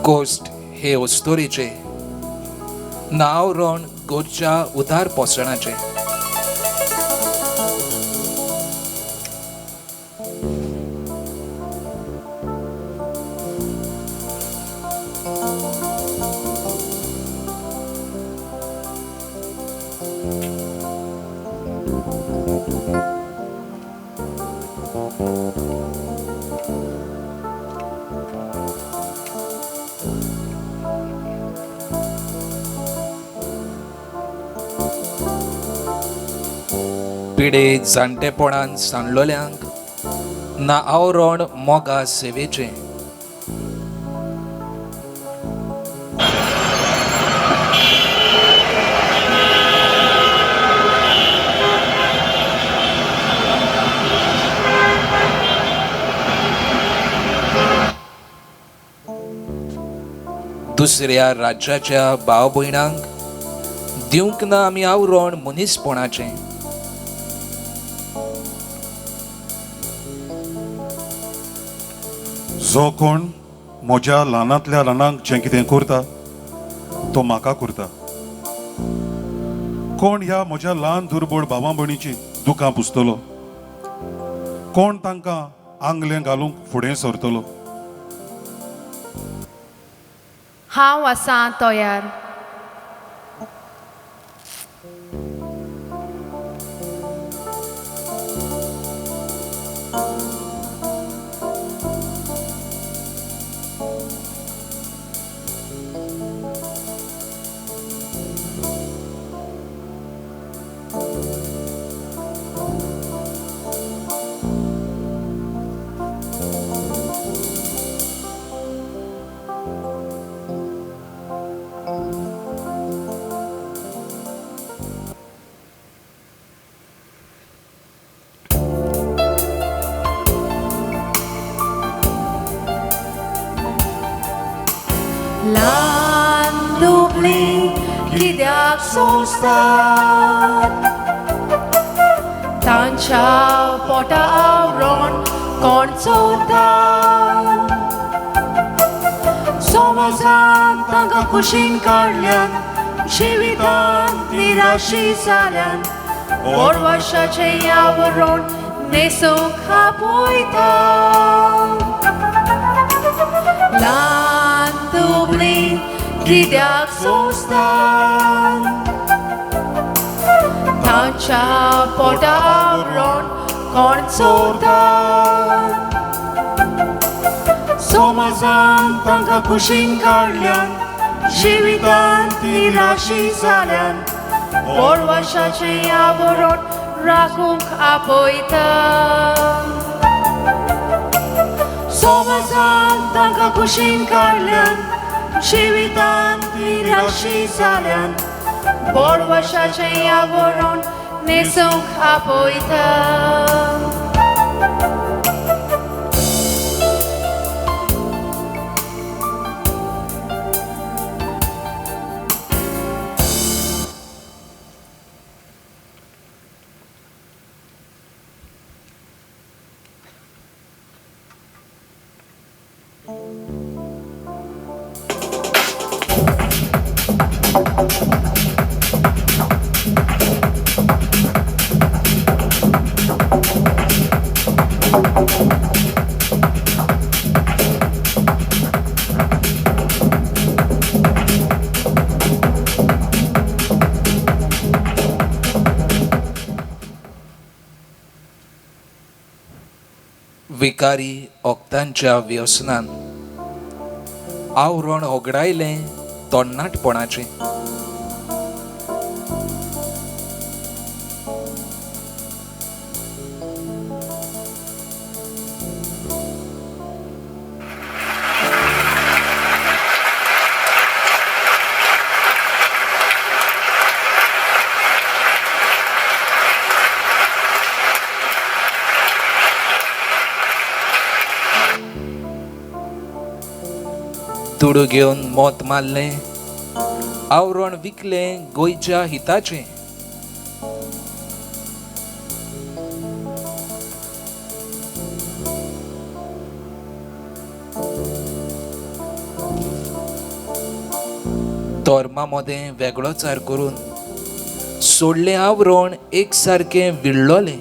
कोस्ट हे ओस्तोरीचे नाव रोवन गोंयच्या उदार पोसणाचे पिडे जाणटेपणान सांडलोल्यांक नांव रोवन मोगा सेवेचें दुसऱ्या राज्याच्या भाव भयणांक दिवंक ना आमी आवरण मनीसपणाचें जो कोण म्हज्या ल्हानांतल्या ल्हानांक जें कितें करता तो म्हाका करता कोण ह्या म्हज्या ल्हान दुर्बळ भावां भयणीची दुखां पुसतलो कोण तांकां आंगलें घालूंक फुडें सरतलो हांव आसां तयार. ल्हान दुबळी कित्याक सोंसतात तांच्या पोटा आवरण कोण चोरता समाजान तांकां कुशीन काडल्यान जिवितांत निराशी जाल्यान व्हड वर्साचें आवरण न्हेसूंक आपयता ल्हान दुबळी कित्याक सोंसतात तांच्या पोटा आवरण कोण चोरता समाजान तांकां कुशीन काडल्यान जिवितांत निराशी जाल्यान व्हड वर्साचें आवरण राखूंक आपयता समाजान तांकां कुशीन काडल्यान जिवितांत निराशी जाल्यान व्हड वर्साचें आवरण न्हेसूंक आपयता विकारी ओक्तांच्या व्यसनान आवरण ओगडायलें तोंडनाटपणाचें तुडू घेवन मोत मारलें आवरण विकलें गोंयच्या हिताचें धर्मा मोदें वेगळोचार करून सोडलें आवरण एक सारकें विळ्ळोलें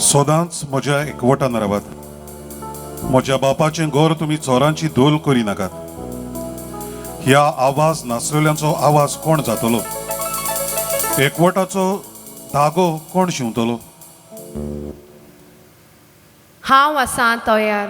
सदांच म्हज्या एकवटान रावात म्हज्या बापाचें घर तुमी चोरांची दोल करी नाकात ह्या आवाज नासलेल्यांचो आवाज कोण जातलो एकवटाचो धागो कोण शिंवतलो हांव आसां तयार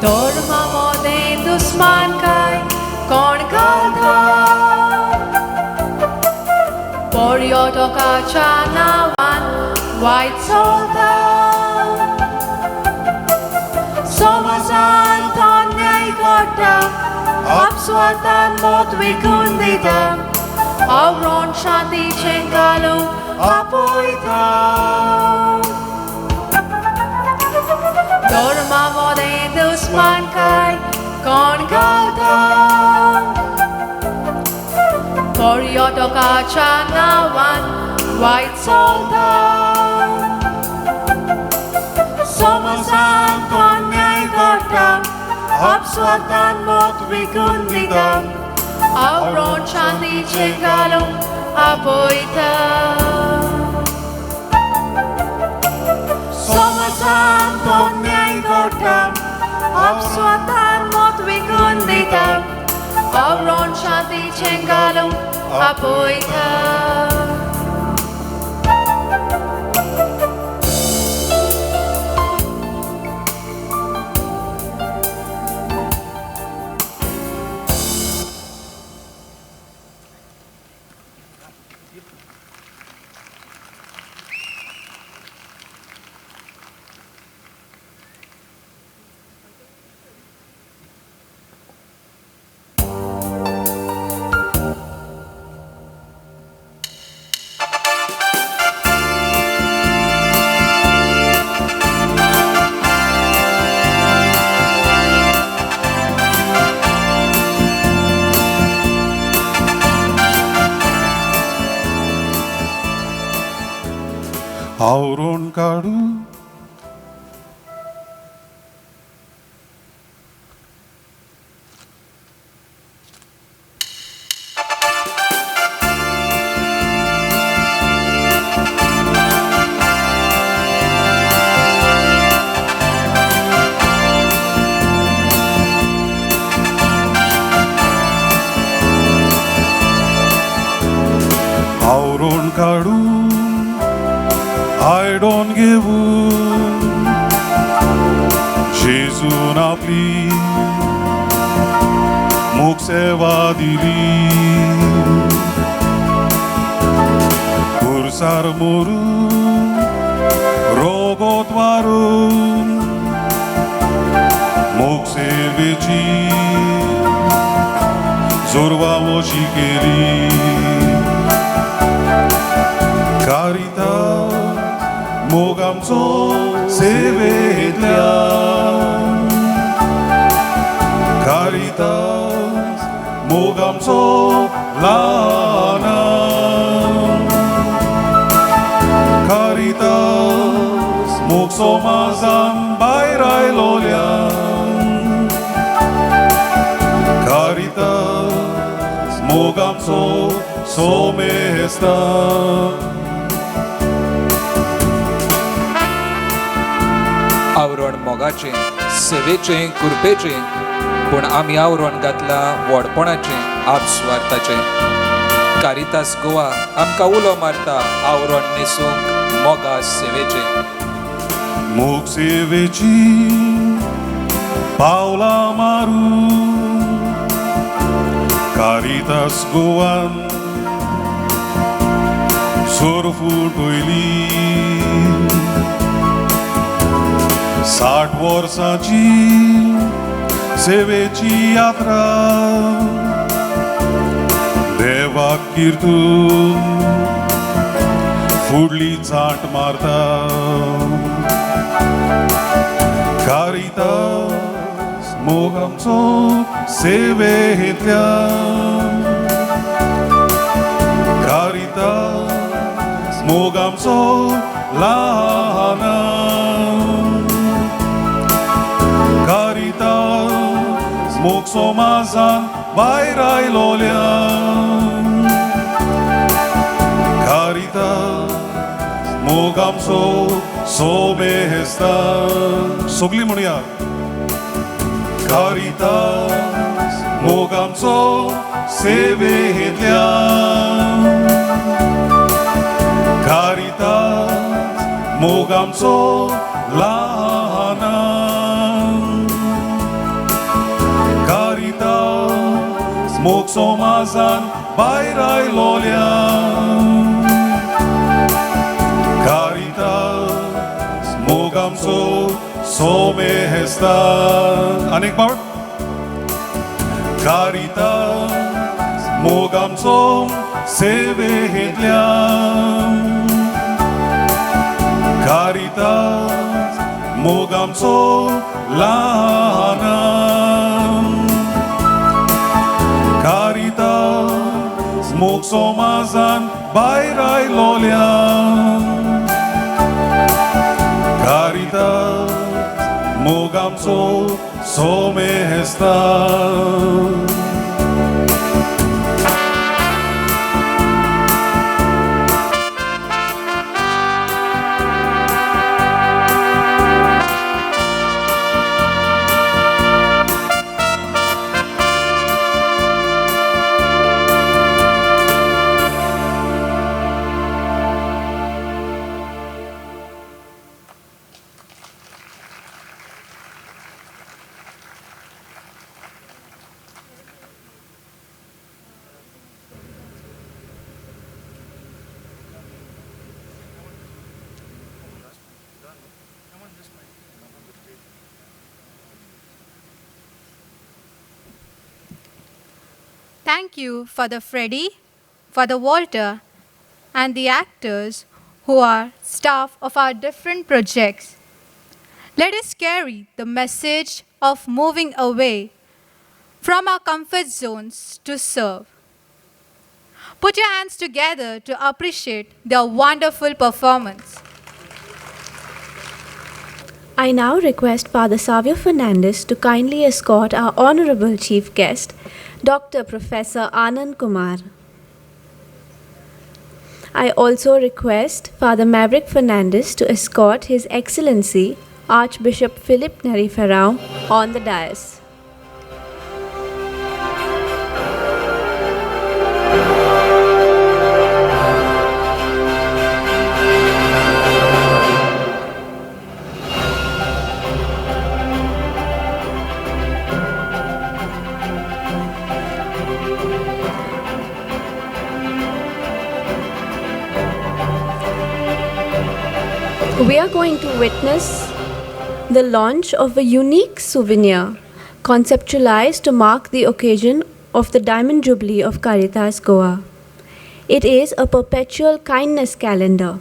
धर्मामध्ये दुस्मान काय कोण घालता पर्यटकाच्या नावान वायट चलता समाजान तो न्याय करता आपस्वार्थान मत विकून दिता आवरण शांतीचें घालूंक आपयता धर्मामध्ये दुस्मान काय कोण घालता पर्यटकाच्या नावान वायट चलता समाजान तो न्याय करता आपस्वार्थान मत विकून दिता आवरण शांतीचें घालूंक आपयता समाजान तो न्याय करता आपस्वार्थान मत विकून दिता Avron Shanti Chengalum Apoita. आवरण काढू आवरण काढू I don't give जेजून आपली मुख सेवा दिली कुरसार मोरून रोगोत वारून मुख सेवेची जोरवावशी केली Caritas मोग आमचो सेवेंतल्या Caritas मोग आमचो ल्हाना Caritas मोग समाजान भायर आयलोल्या Caritas मोग आमचो सोमेस्तान आवरण मोगाचें सेवेचें कुरपेचें पूण आमी आवरण घातला व्हडपणाचें आपस्वार्थाचें कारितास गोवा आमकां उलो मारता आवरण न्हेसूंक मोगा सेवेचें मोग सेवेची पावलां मारूं कारितास गोवान सोर फूट वयली 60 वर्सांची सेवेची यात्रा देवाक किर्तून फुडली चाट मारता Caritas मोग आमचो सेवेंतल्या Caritas मोग आमचो ल्हाना Caritas मोग समाजान भायर आयलोल्या Caritas मोग आमचो सोमेस्तान सगळीं म्हणुया Caritas मोग आमचो सेवेंतल्या Caritas मोग आमचो ल्हाना Caritas मोग समाजान भायर आयलोल्या Caritas मोग आमचो सोमेस्तान आनीक पावट Caritas मोग आमचो सेवेंतल्या Caritas मोग आमचो ल्हाना Caritas मोग समाजान भायर आयलोल्या Caritas मोग आमचो सोमेस्तान thank you for the Freddie, for the Walter, and the actors who are staff of our different projects. Let us carry the message of moving away from our comfort zones to serve. Put your hands together to appreciate their wonderful performance. I now request Father Savio Fernandez to kindly escort our Honorable Chief Guest, Dr. Professor Anand Kumar. I also request Father Maverick Fernandez to escort His Excellency Archbishop Philip Neri Ferrao on the dais. We are going to witness the launch of a unique souvenir conceptualized to mark the occasion of the Diamond Jubilee of Caritas Goa. It is a perpetual kindness calendar.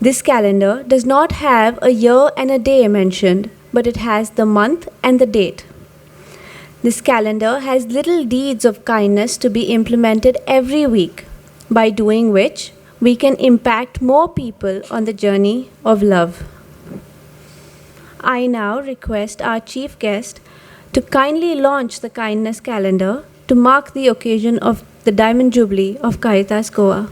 This calendar does not have a year and a day mentioned, but it has the month and the date. This calendar has little deeds of kindness to be implemented every week, by doing which we can impact more people on the journey of love. I now request our chief guest to kindly launch the kindness calendar to mark the occasion of the Diamond Jubilee of Caritas Goa.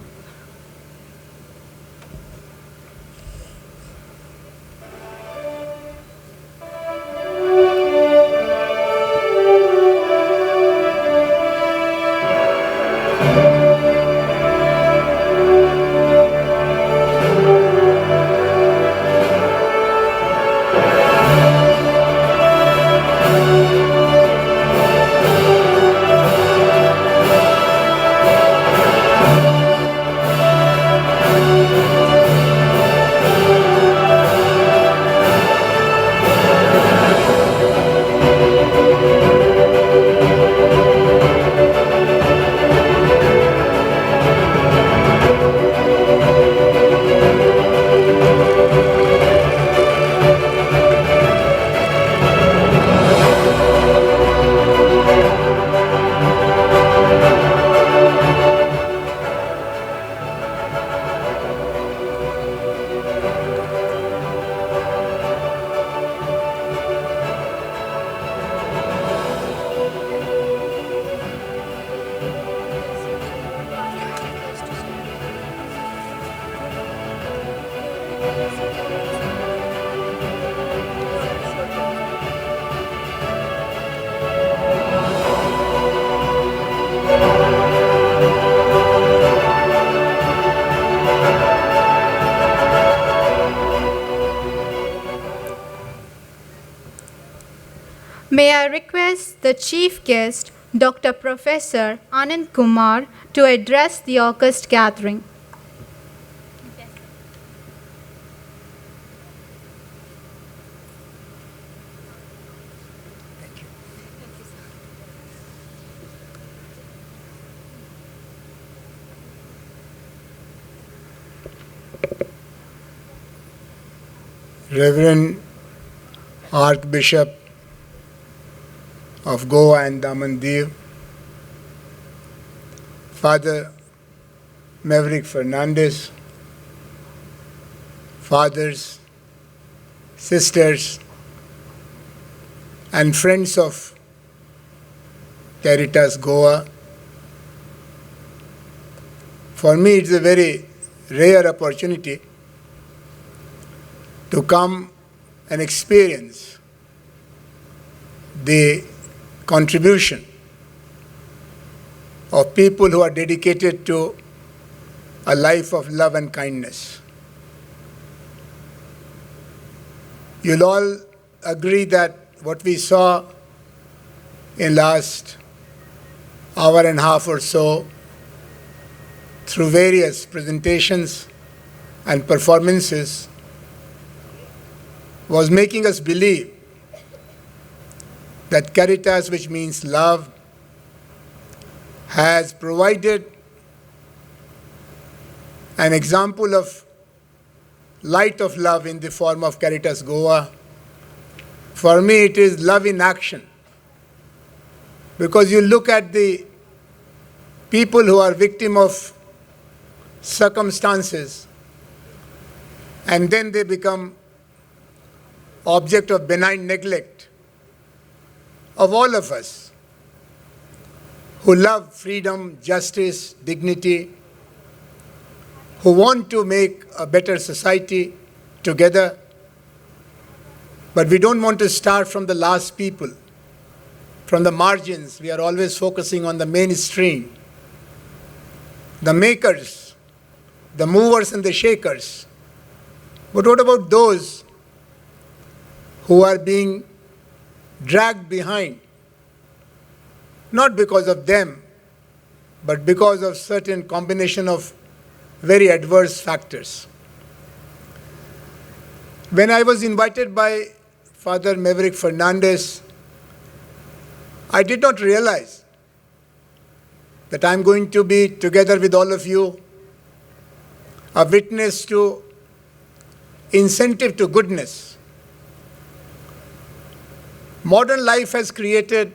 May I request the chief guest, Dr. Professor Anand Kumar, to address the august gathering. Reverend Archbishop of Goa and Daman Diu, Father Maverick Fernandez, fathers, sisters, and friends of Caritas Goa. For me, it's a very rare opportunity to come and experience the contribution of people who are dedicated to a life of love and kindness. You'll all agree that what we saw in last hour and a half or so through various presentations and performances was making us believe that Caritas, which means love, has provided an example of light of love in the form of Caritas Goa. For me, it is love in action. Because you look at the people who are victim of circumstances and then they become object of benign neglect of all of us who love freedom, justice, dignity, who want to make a better society together. But we don't want to start from the last people, from the margins. We are always focusing on the mainstream, the makers, the movers and the shakers. But what about those who are being dragged behind? Not because of them, but because of certain combination of very adverse factors. When I was invited by Father Maverick Fernandez, I did not realize that I'm going to be together with all of you, a witness to incentive to goodness. Modern life has created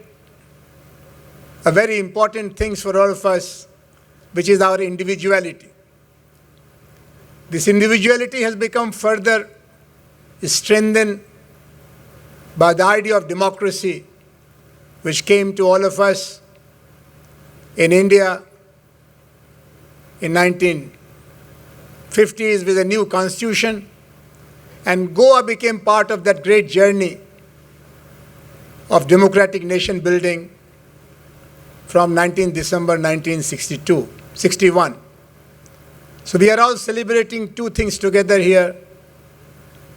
a very important thing for all of us, which is our individuality. This individuality has become further strengthened by the idea of democracy, which came to all of us in India in 1950s with a new constitution, and Goa became part of that great journey of democratic nation building from 19 December 1961. So we are all celebrating two things together here,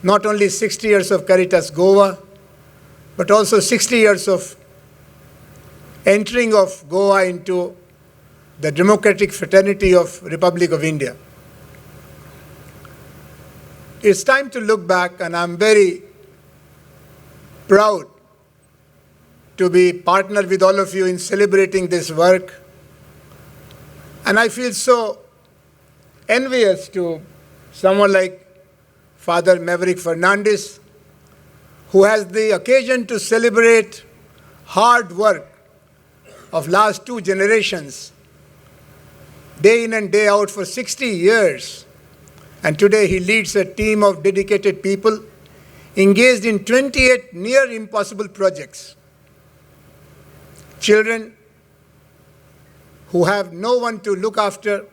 not only 60 years of Caritas Goa, but also 60 years of entering of Goa into the democratic fraternity of Republic of India. It's time to look back, and I'm very proud to be partnered with all of you in celebrating this work. And I feel so envious to someone like Father Maverick Fernandez, who has the occasion to celebrate hard work of last two generations, day in and day out for 60 years. And today he leads a team of dedicated people engaged in 28 near impossible projects. Children who have no one to look after,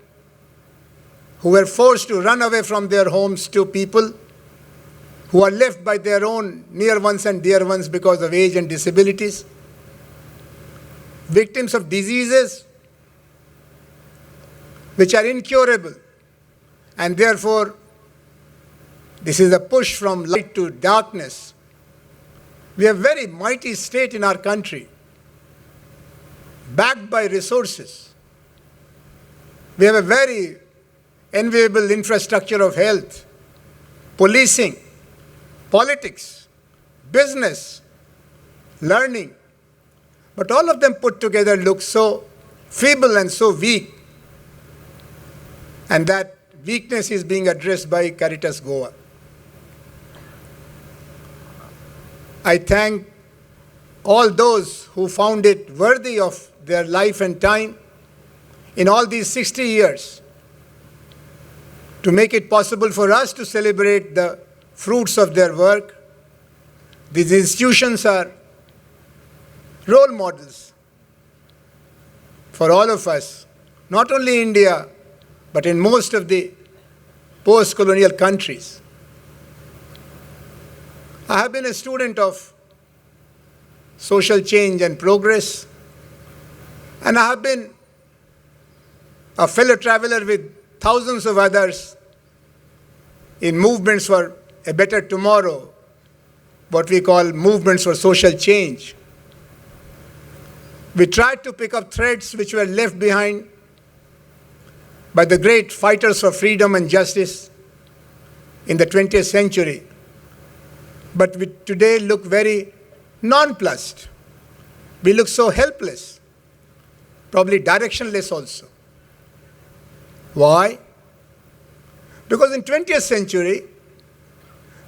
who were forced to run away from their homes, to people who are left by their own near ones and dear ones because of age and disabilities, victims of diseases which are incurable, and therefore this is a push from light to darkness. We have a very mighty state in our country, backed by resources. We have a very enviable infrastructure of health, policing, politics, business, learning. But all of them put together look so feeble and so weak. And that weakness is being addressed by Caritas Goa. I thank all those who found it worthy of their life and time in all these 60 years to make it possible for us to celebrate the fruits of their work. These institutions are role models for all of us, not only India, but in most of the post-colonial countries. I have been a student of social change and progress, and I have been a fellow traveler with thousands of others in movements for a better tomorrow, what we call movements for social change. We tried to pick up threads which were left behind by the great fighters for freedom and justice in the 20th century. But we today look very nonplussed. We look so helpless. probably directionless also. Why? Because in 20th century,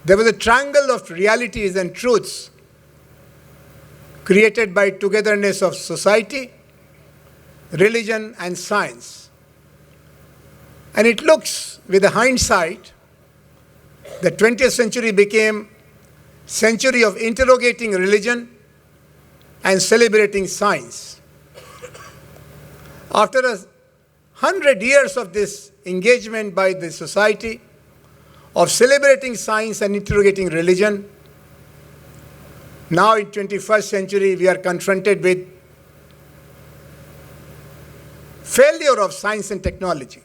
there was a triangle of realities and truths created by togetherness of society, religion, and science. And it looks, with the hindsight, the 20th century became century of interrogating religion and celebrating science. After 100 years of this engagement by the society, of celebrating science and interrogating religion, now in 21st century we are confronted with failure of science and technology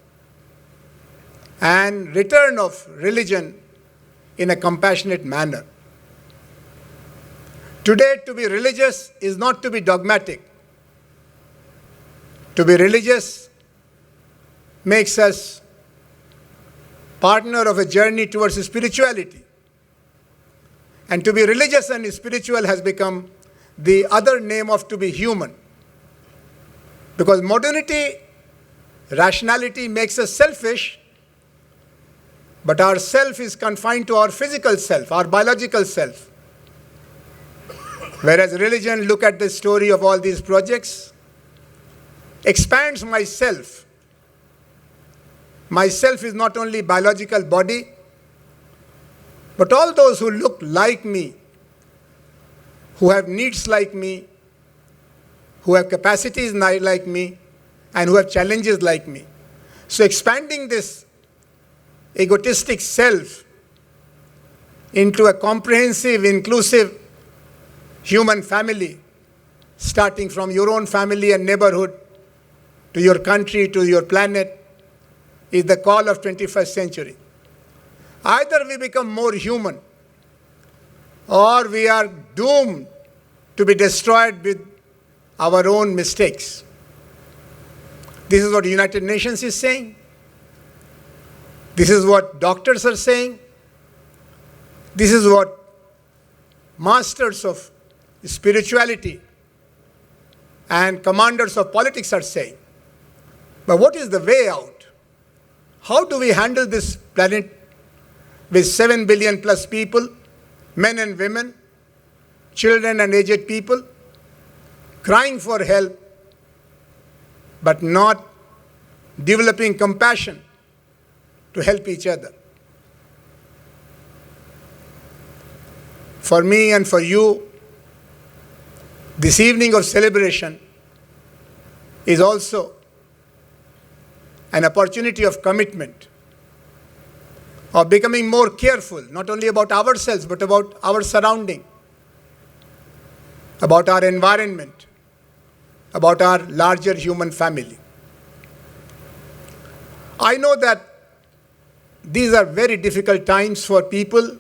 and return of religion in a compassionate manner. Today, to be religious is not to be dogmatic. To be religious makes us partner of a journey towards spirituality. And to be religious and spiritual has become the other name of to be human. Because modernity, rationality makes us selfish, but our self is confined to our physical self, our biological self. Whereas religion, look at the story of all these projects, expands myself. Myself is not only biological body, but all those who look like me, who have needs like me, who have capacities like me, and who have challenges like me. So expanding this egotistic self into a comprehensive, inclusive human family, starting from your own family and neighborhood to your country, to your planet, is the call of 21st century. Either we become more human or we are doomed to be destroyed with our own mistakes. This is what the United Nations is saying. This is what doctors are saying. This is what masters of spirituality and commanders of politics are saying. But what is the way out? How do we handle this planet with 7 billion plus people, men and women, children and aged people, crying for help, but not developing compassion to help each other? For me and for you, this evening of celebration is also an opportunity of commitment, of becoming more careful, not only about ourselves, but about our surrounding, about our environment, about our larger human family. I know that these are very difficult times for people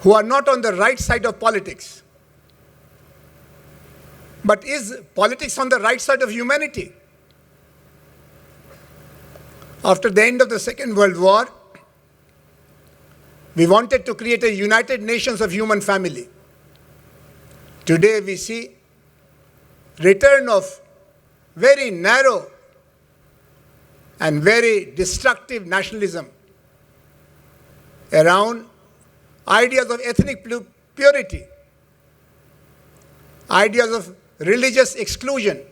who are not on the right side of politics. But is politics on the right side of humanity? After the end of the Second World War, we wanted to create a United Nations of human family. Today we see return of very narrow and very destructive nationalism around ideas of ethnic purity, ideas of religious exclusion,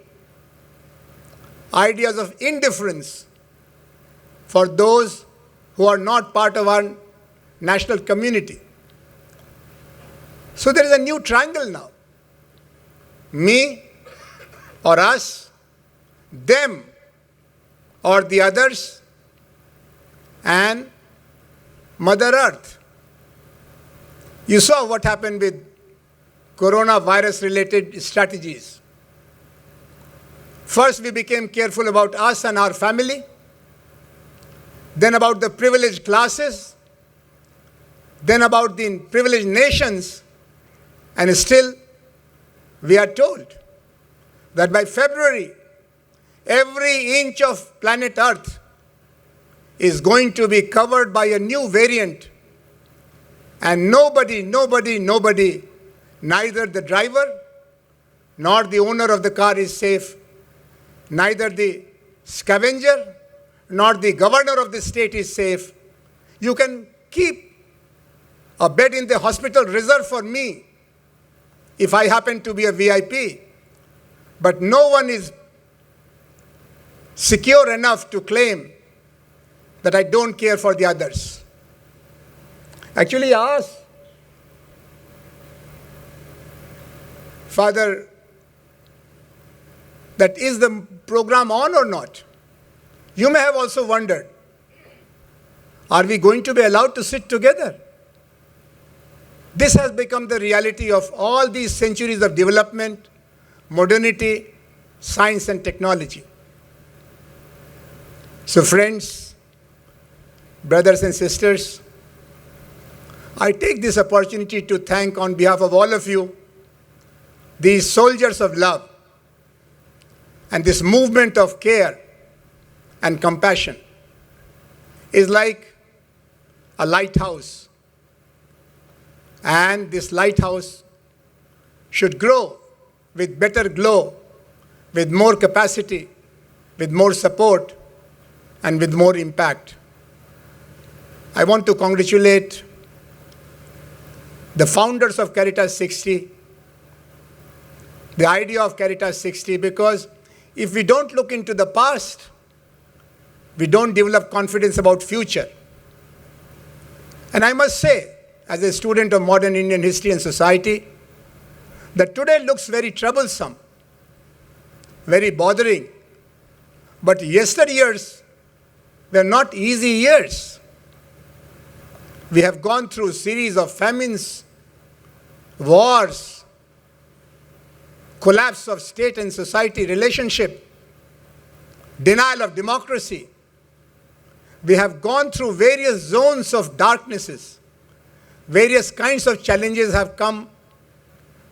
ideas of indifference for those who are not part of our national community. So there is a new triangle now. Me or us, them or the others, and Mother Earth. You saw what happened with coronavirus-related strategies. First, we became careful about us and our family, then about the privileged classes, then about the privileged nations, and still we are told that by February, every inch of planet Earth is going to be covered by a new variant, and nobody, neither the driver, nor the owner of the car is safe, neither the scavenger nor the governor of the state is safe. You can keep a bed in the hospital reserved for me if I happen to be a VIP, but no one is secure enough to claim that I don't care for the others. Actually, I asked Father, that is the program on or not? You may have also wondered, are we going to be allowed to sit together? This has become the reality of all these centuries of development, modernity, science and technology. So friends, brothers and sisters, I take this opportunity to thank on behalf of all of you, these soldiers of love and this movement of care and compassion is like a lighthouse. And this lighthouse should grow with better glow, with more capacity, with more support, and with more impact. I want to congratulate the founders of Caritas 60, the idea of Caritas 60, because if we don't look into the past, we don't develop confidence about future. And I must say, as a student of modern Indian history and society, that today looks very troublesome, very bothering. But yesteryears were not easy years. We have gone through a series of famines, wars, collapse of state and society relationship, denial of democracy. We have gone through various zones of darknesses. Various kinds of challenges have come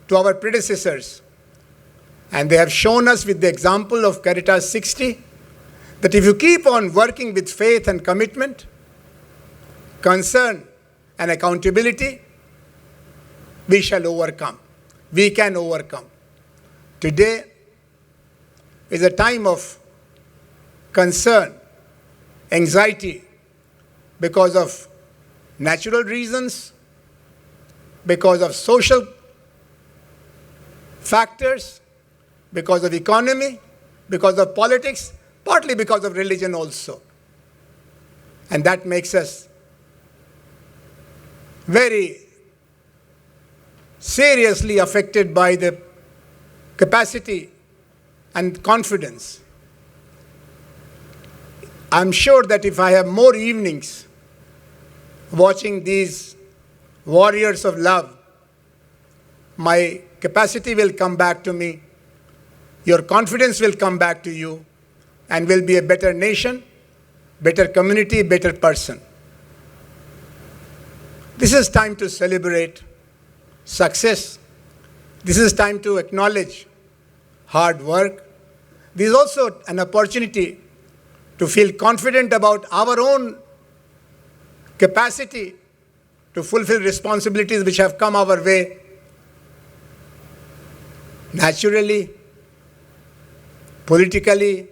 to our predecessors. And they have shown us with the example of Caritas 60 that if you keep on working with faith and commitment, concern and accountability, we shall overcome. We can overcome. Today is a time of concern, anxiety, because of natural reasons, because of social factors, because of economy, because of politics, partly because of religion also. And that makes us very seriously affected by the capacity and confidence. I'm sure that if I have more evenings watching these warriors of love, my capacity will come back to me, your confidence will come back to you, and will be a better nation, better community, better person. This is time to celebrate success. This is time to acknowledge hard work. This is also an opportunity to feel confident about our own capacity to fulfill responsibilities which have come our way naturally, politically,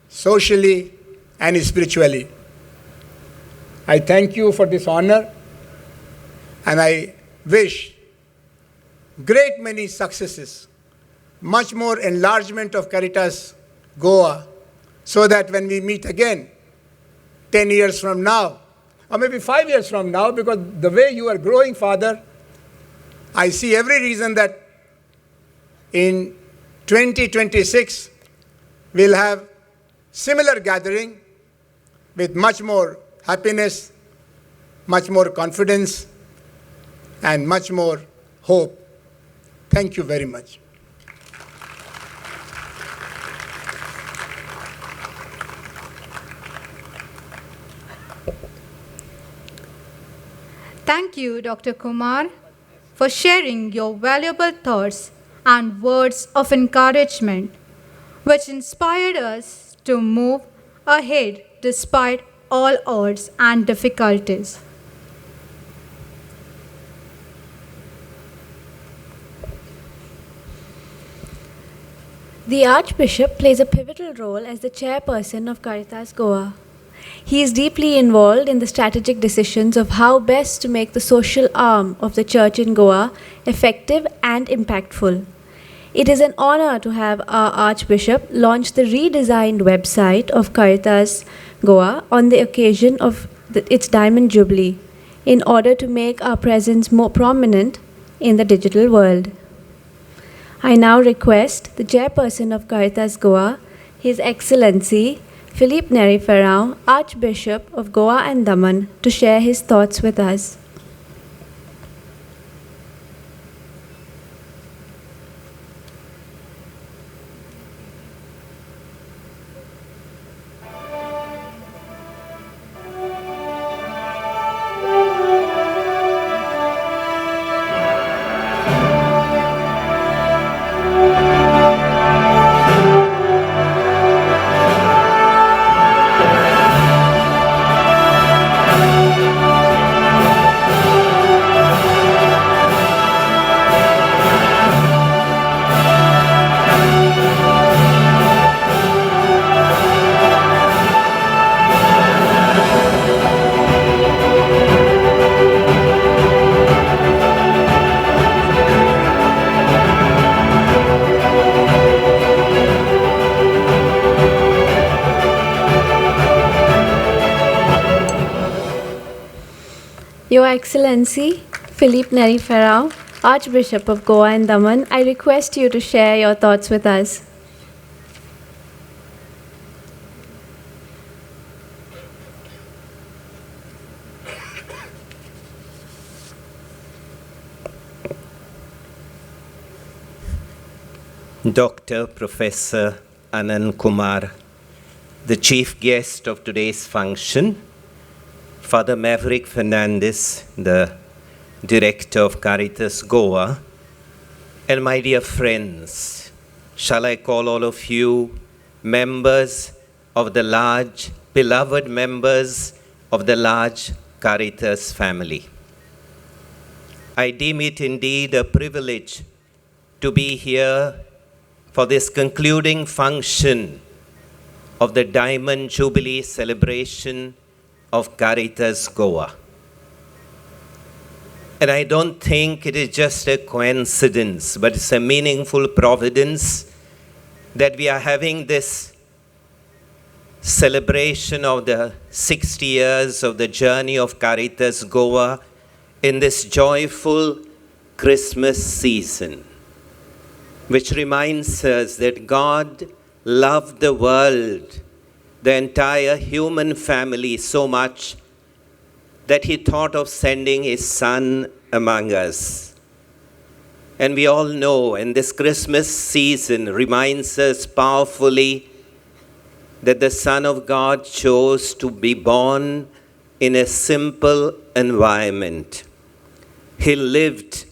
socially, and spiritually. I thank you for this honor, and I wish great many successes, much more enlargement of Caritas Goa, so that when we meet again 10 years from now, or maybe 5 years from now, because the way you are growing, Father, I see every reason that in 2026 we'll have similar gathering with much more happiness, much more confidence, and much more hope. Thank you very much. Thank you, Dr. Kumar, for sharing your valuable thoughts and words of encouragement, which inspired us to move ahead despite all odds and difficulties. The Archbishop plays a pivotal role as the chairperson of Caritas Goa. He is deeply involved in the strategic decisions of how best to make the social arm of the Church in Goa effective and impactful. It is an honor to have our Archbishop launch the redesigned website of Caritas Goa on the occasion of its Diamond Jubilee, in order to make our presence more prominent in the digital world. I now request the chairperson of Caritas Goa, His Excellency Philippe Neri Ferrand, Archbishop of Goa and Daman, to share his thoughts with us. Your Excellency, Philippe Neri Ferrand, Archbishop of Goa and Daman, I request you to share your thoughts with us. Dr. Professor Anand Kumar, the chief guest of today's function, Father Maverick Fernandez, the director of Caritas Goa, and my dear friends, shall I call all of you members of the large, beloved members of the large Caritas family. I deem it indeed a privilege to be here for this concluding function of the Diamond Jubilee celebration of Caritas Goa. And I don't think it is just a coincidence, but it's a meaningful providence that we are having this celebration of the 60 years of the journey of Caritas Goa in this joyful Christmas season, which reminds us that God loved the world, the entire human family, so much that he thought of sending his son among us. And we all know, and this Christmas season reminds us powerfully that the Son of God chose to be born in a simple environment. He lived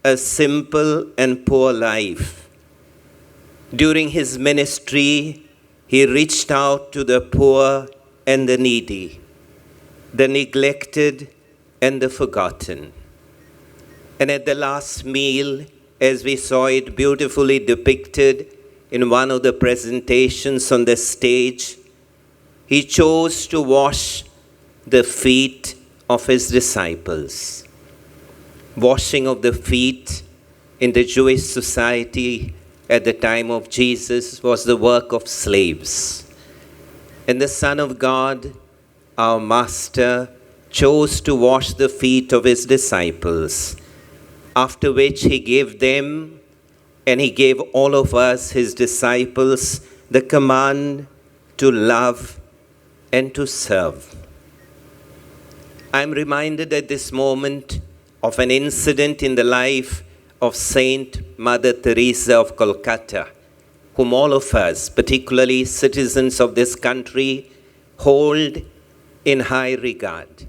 a simple and poor life. During his ministry, he reached out to the poor and the needy, the neglected and the forgotten. And at the last meal, as we saw it beautifully depicted in one of the presentations on the stage, he chose to wash the feet of his disciples. Washing of the feet in the Jewish society at the time of Jesus was the work of slaves. And the Son of God, our Master, chose to wash the feet of his disciples, after which he gave them, and he gave all of us, his disciples, the command to love and to serve. I'm reminded at this moment of an incident in the life of Saint Mother Teresa of Calcutta, whom all of us, particularly citizens of this country, hold in high regard.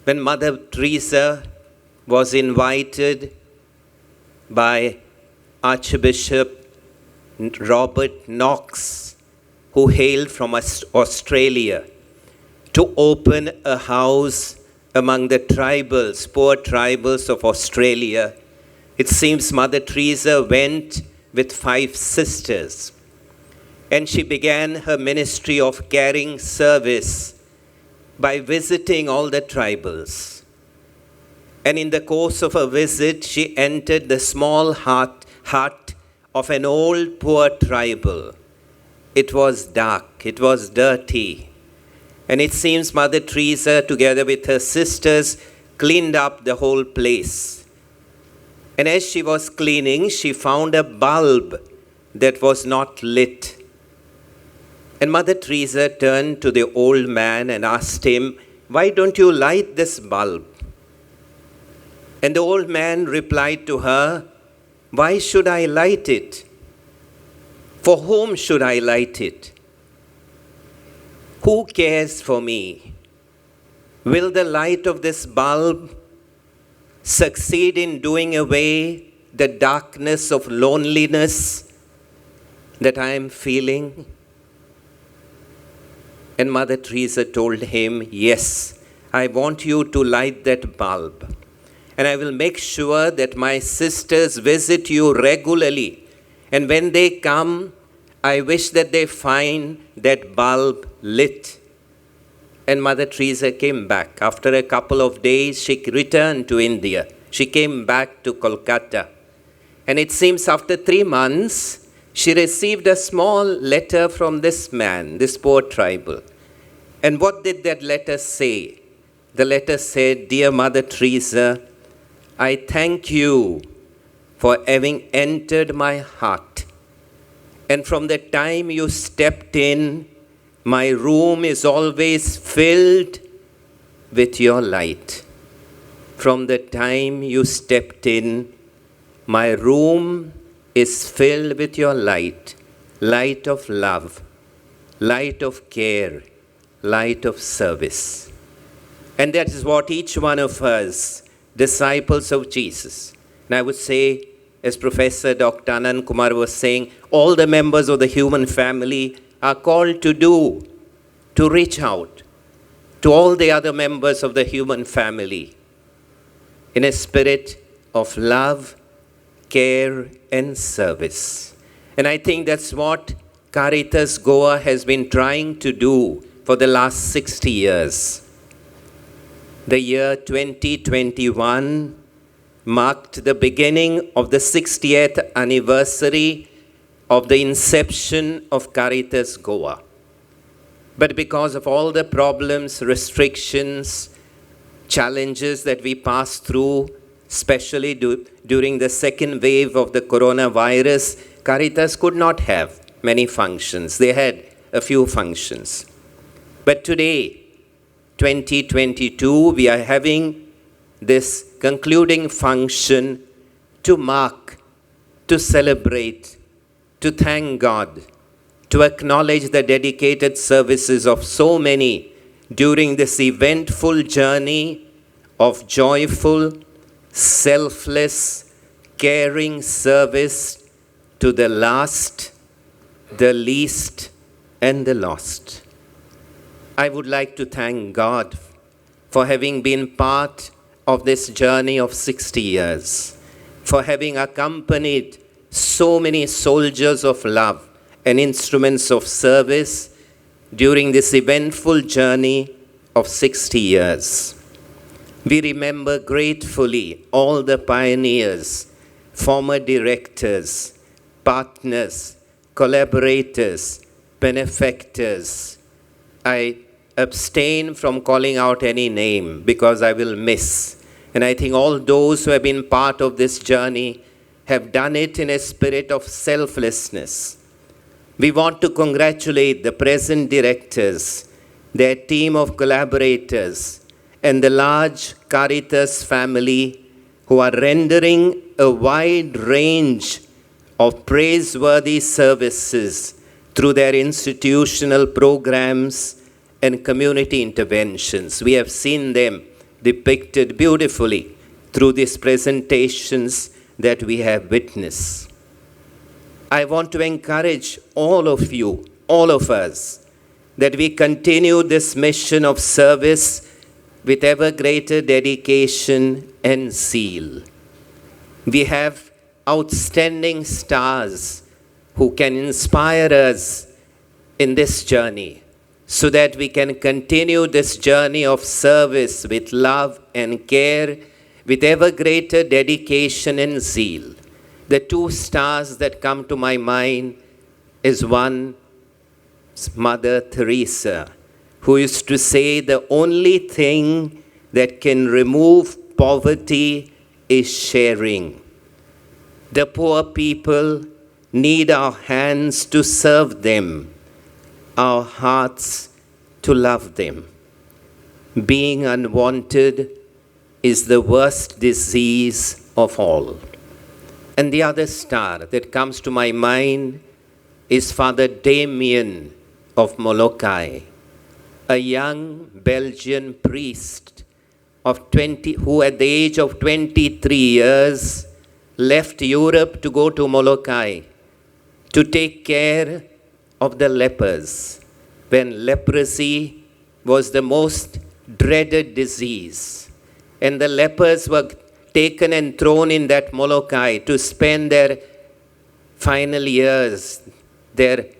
When Mother Teresa was invited by Archbishop Robert Knox, who hailed from Australia, to open a house among the tribals, poor tribals of Australia, it seems Mother Teresa went with 5 sisters. And she began her ministry of caring service by visiting all the tribals. And in the course of her visit, she entered the small hut of an old poor tribal. It was dark, it was dirty. And it seems Mother Teresa, together with her sisters, cleaned up the whole place. And as she was cleaning, she found a bulb that was not lit. And Mother Teresa turned to the old man and asked him, "Why don't you light this bulb?" And the old man replied to her, "Why should I light it? For whom should I light it? Who cares for me? Will the light of this bulb succeed in doing away the darkness of loneliness that I am feeling?" And Mother Teresa told him, "Yes, I want you to light that bulb. And I will make sure that my sisters visit you regularly. And when they come, I wish that they find that bulb lit." And Mother Teresa came back. After a couple of days, she returned to India. She came back to Kolkata. And it seems after 3 months, she received a small letter from this man, this poor tribal. And what did that letter say? The letter said, "Dear Mother Teresa, I thank you for having entered my heart. And from the time you stepped in, my room is always filled with your light. From the time you stepped in, my room is filled with your light, light of love, light of care, light of service." And that is what each one of us, disciples of Jesus, and I would say, as Professor Dr. Anand Kumar was saying, all the members of the human family are called to do, to reach out to all the other members of the human family in a spirit of love, care, and service. And I think that's what Caritas Goa has been trying to do for the last 60 years. The year 2021 marked the beginning of the 60th anniversary of the inception of Caritas Goa. But because of all the problems, restrictions, challenges that we passed through, especially during the second wave of the coronavirus, Caritas could not have many functions. They had a few functions. But today, 2022, we are having this concluding function to mark, to celebrate, to thank God, to acknowledge the dedicated services of so many during this eventful journey of joyful, selfless, caring service to the last, the least, and the lost. I would like to thank God for having been part of this journey of 60 years, for having accompanied so many soldiers of love and instruments of service during this eventful journey of 60 years. We remember gratefully all the pioneers, former directors, partners, collaborators, benefactors. I abstain from calling out any name because I will miss. And I think all those who have been part of this journey have done it in a spirit of selflessness. We want to congratulate the present directors, their team of collaborators, and the large Caritas family who are rendering a wide range of praiseworthy services through their institutional programs and community interventions. We have seen them depicted beautifully through these presentations that we have witnessed. I want to encourage all of you, all of us, that we continue this mission of service with ever greater dedication and zeal. We have outstanding stars who can inspire us in this journey so that we can continue this journey of service with love and care, with ever greater dedication and zeal. The two stars that come to my mind is one, Mother Teresa, who used to say the only thing that can remove poverty is sharing. The poor people need our hands to serve them, our hearts to love them. Being unwanted is the worst disease of all. And the other star that comes to my mind is Father Damien of Molokai, a young Belgian priest of 20, who at the age of 23 years left Europe to go to Molokai to take care of the lepers when leprosy was the most dreaded disease. And the lepers were taken and thrown in that Molokai to spend their final years, the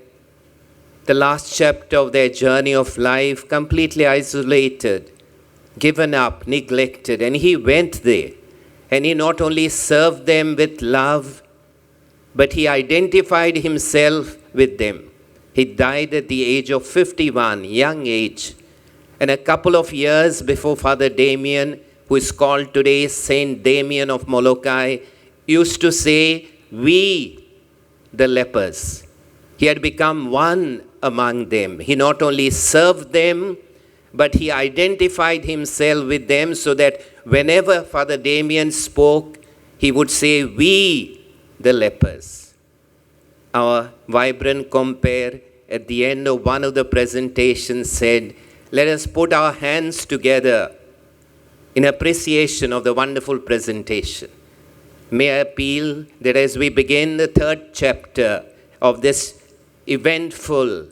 last chapter of their journey of life, completely isolated, given up, neglected. And he went there. And he not only served them with love, but he identified himself with them. He died at the age of 51, young age. And a couple of years before Father Damien, who is called today Saint Damien of Molokai, used to say, "We, the lepers." He had become one among them. He not only served them, but he identified himself with them so that whenever Father Damien spoke, he would say, "We, the lepers." Our vibrant compere at the end of one of the presentations said, "Let us put our hands together in appreciation of the wonderful presentation." May I appeal that as we begin the third chapter of this eventful,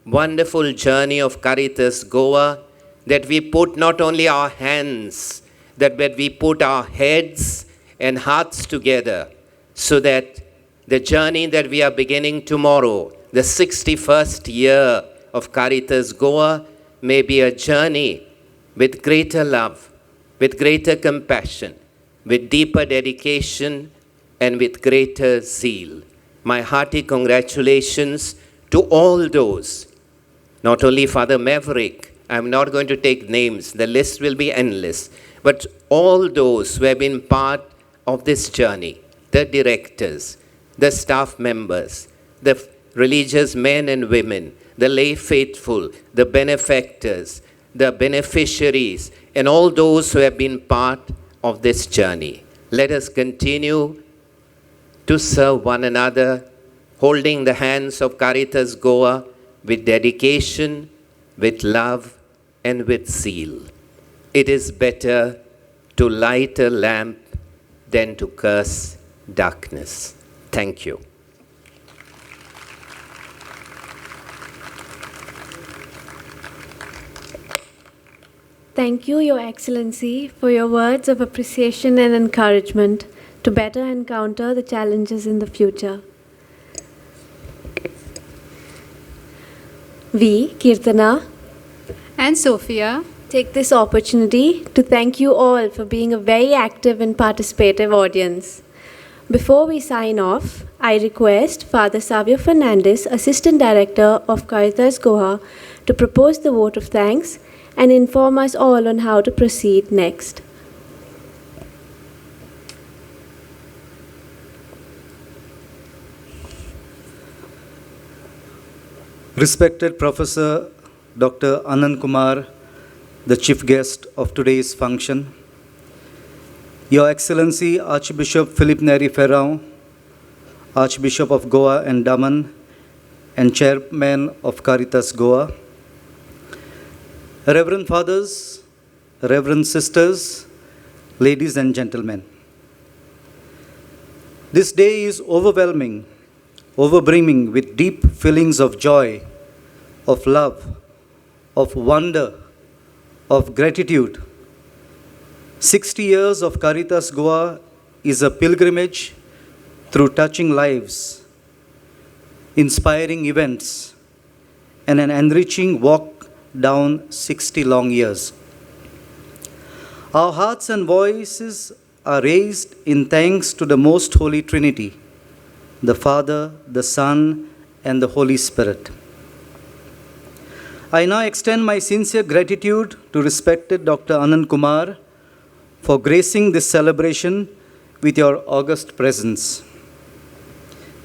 wonderful journey of Caritas Goa, that we put not only our hands, but we put our heads and hearts together so that the journey that we are beginning tomorrow, the 61st year of Caritas Goa, may be a journey with greater love, with greater compassion, with deeper dedication, and with greater zeal. My hearty congratulations to all those, not only Father Maverick, I'm not going to take names, the list will be endless, but all those who have been part of this journey, the directors, the staff members, the religious men and women, the lay faithful, the benefactors, the beneficiaries, and all those who have been part of this journey. Let us continue to serve one another, holding the hands of Caritas Goa with dedication, with love, and with zeal. It is better to light a lamp than to curse darkness. Thank you. Thank you, Your Excellency, for your words of appreciation and encouragement to better encounter the challenges in the future. We, Kirtana and Sophia, take this opportunity to thank you all for being a very active and participative audience. Before we sign off, I request Father Savio Fernandez, Assistant Director of Caritas Goa, to propose the vote of thanks and inform us all on how to proceed next. Respected Professor Dr. Anand Kumar, the chief guest of today's function, Your Excellency Archbishop Philip Neri Ferrão, Archbishop of Goa and Daman, and Chairman of Caritas Goa, Reverend Fathers, Reverend Sisters, ladies and gentlemen. This day is overwhelming, overbrimming with deep feelings of joy, of love, of wonder, of gratitude. 60 years of Caritas Goa is a pilgrimage through touching lives, inspiring events, and an enriching walk down 60 long years. Our hearts and voices are raised in thanks to the Most Holy Trinity, the Father, the Son, and the Holy Spirit. I now extend my sincere gratitude to respected Dr. Anand Kumar for gracing this celebration with your august presence.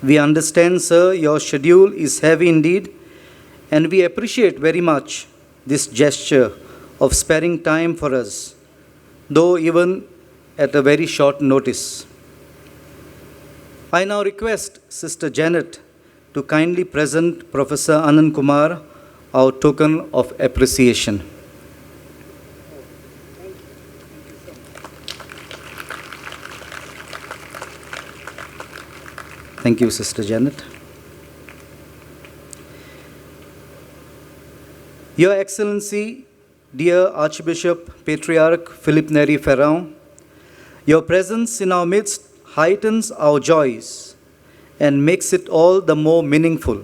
We understand, sir, your schedule is heavy indeed, and we appreciate very much this gesture of sparing time for us, though even at a very short notice. I now request Sister Janet to kindly present Professor Anand Kumar our token of appreciation. Thank you, Sister Janet. Your Excellency, dear Archbishop Patriarch Philip Neri Ferrand, your presence in our midst heightens our joys and makes it all the more meaningful.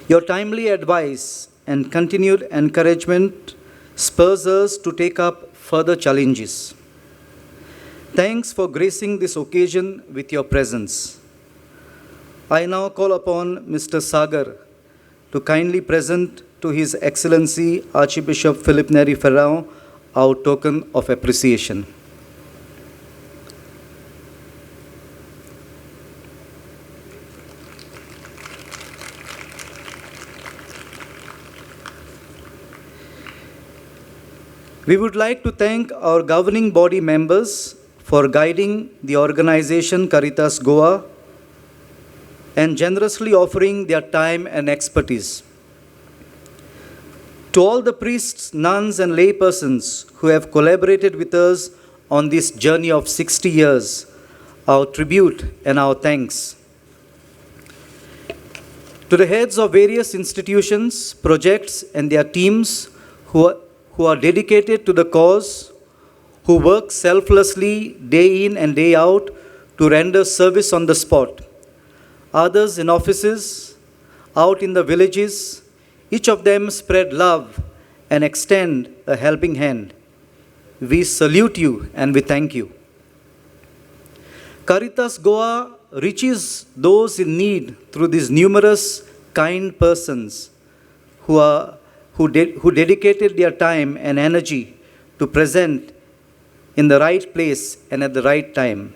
Your timely advice and continued encouragement spurs us to take up further challenges. Thanks for gracing this occasion with your presence. I now call upon Mr. Sagar to kindly present to His Excellency Archbishop Philip Neri Ferrand our token of appreciation. We would like to thank our governing body members for guiding the organization Caritas Goa and generously offering their time and expertise. To all the priests, nuns, and laypersons who have collaborated with us on this journey of 60 years, our tribute and our thanks. To the heads of various institutions, projects, and their teams who are dedicated to the cause, who work selflessly day in and day out to render service on the spot. Others in offices, out in the villages, each of them spread love and extend a helping hand. We salute you and we thank you. Caritas Goa reaches those in need through these numerous kind persons who dedicated their time and energy to present in the right place and at the right time.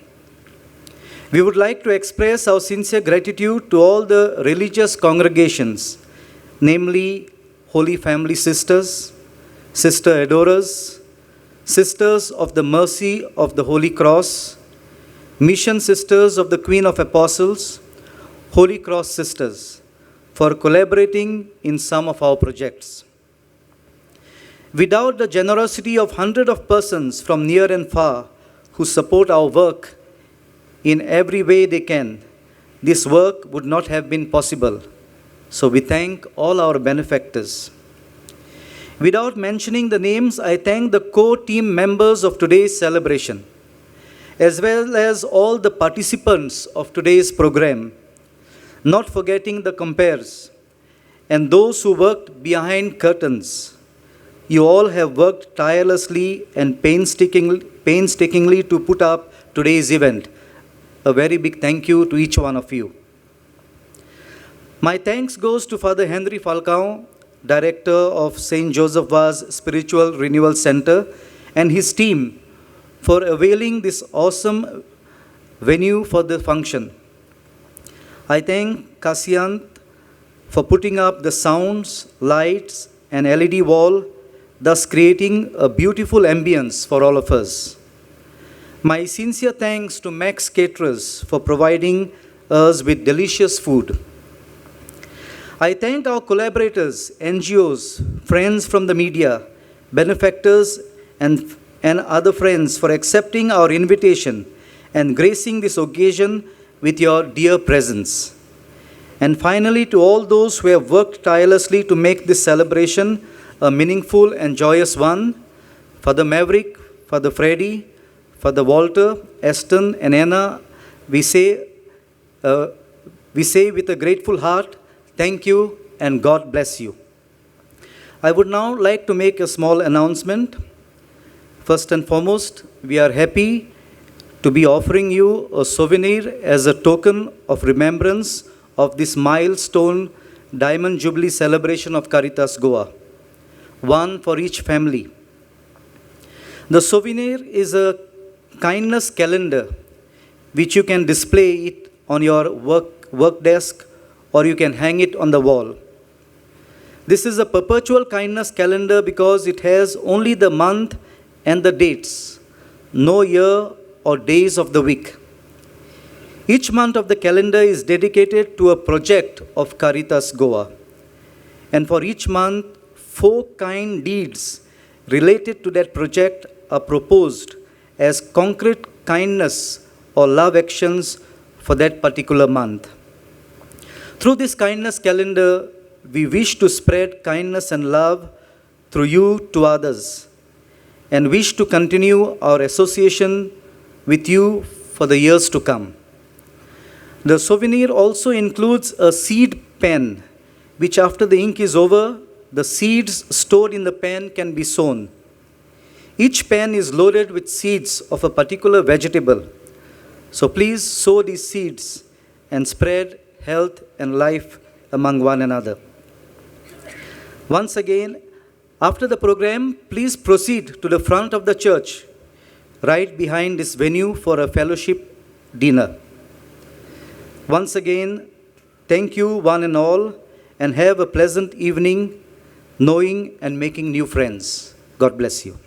We would like to express our sincere gratitude to all the religious congregations, namely Holy Family Sisters, Sister Adorers, Sisters of the Mercy of the Holy Cross, Mission Sisters of the Queen of Apostles, Holy Cross Sisters, for collaborating in some of our projects. Without the generosity of hundreds of persons from near and far who support our work in every way they can, this work would not have been possible. So we thank all our benefactors. Without mentioning the names, I thank the core team members of today's celebration, as well as all the participants of today's program, not forgetting the compares and those who worked behind curtains. You all have worked tirelessly and painstakingly to put up today's event. A very big thank you to each one of you. My thanks goes to Father Henry Falcao, Director of St. Joseph Vaz Spiritual Renewal Center, and his team for availing this awesome venue for the function. I thank Kasyant for putting up the sounds, lights, and LED wall, thus creating a beautiful ambience for all of us. My sincere thanks to Max Caterers for providing us with delicious food. I thank our collaborators, NGOs, friends from the media, benefactors, and other friends for accepting our invitation and gracing this occasion with your dear presence. And finally, to all those who have worked tirelessly to make this celebration a meaningful and joyous one, Father Maverick, Father Freddy, Father Walter, Eston, and Anna, We say, with a grateful heart, thank you and God bless you. I would now like to make a small announcement. First and foremost, we are happy to be offering you a souvenir as a token of remembrance of this milestone Diamond Jubilee celebration of Caritas Goa, one for each family. The souvenir is a kindness calendar which you can display it on your work desk or you can hang it on the wall. This is a perpetual kindness calendar because it has only the month and the dates, no year or days of the week. Each month of the calendar is dedicated to a project of Caritas Goa. And for each month, 4 kind deeds related to that project are proposed as concrete kindness or love actions for that particular month. Through this kindness calendar, we wish to spread kindness and love through you to others and wish to continue our association with you for the years to come. The souvenir also includes a seed pen, which after the ink is over, the seeds stored in the pen can be sown. Each pen is loaded with seeds of a particular vegetable. So please sow these seeds and spread health and life among one another. Once again, after the program, please proceed to the front of the church, right behind this venue for a fellowship dinner. Once again, thank you one and all, and have a pleasant evening knowing and making new friends. God bless you.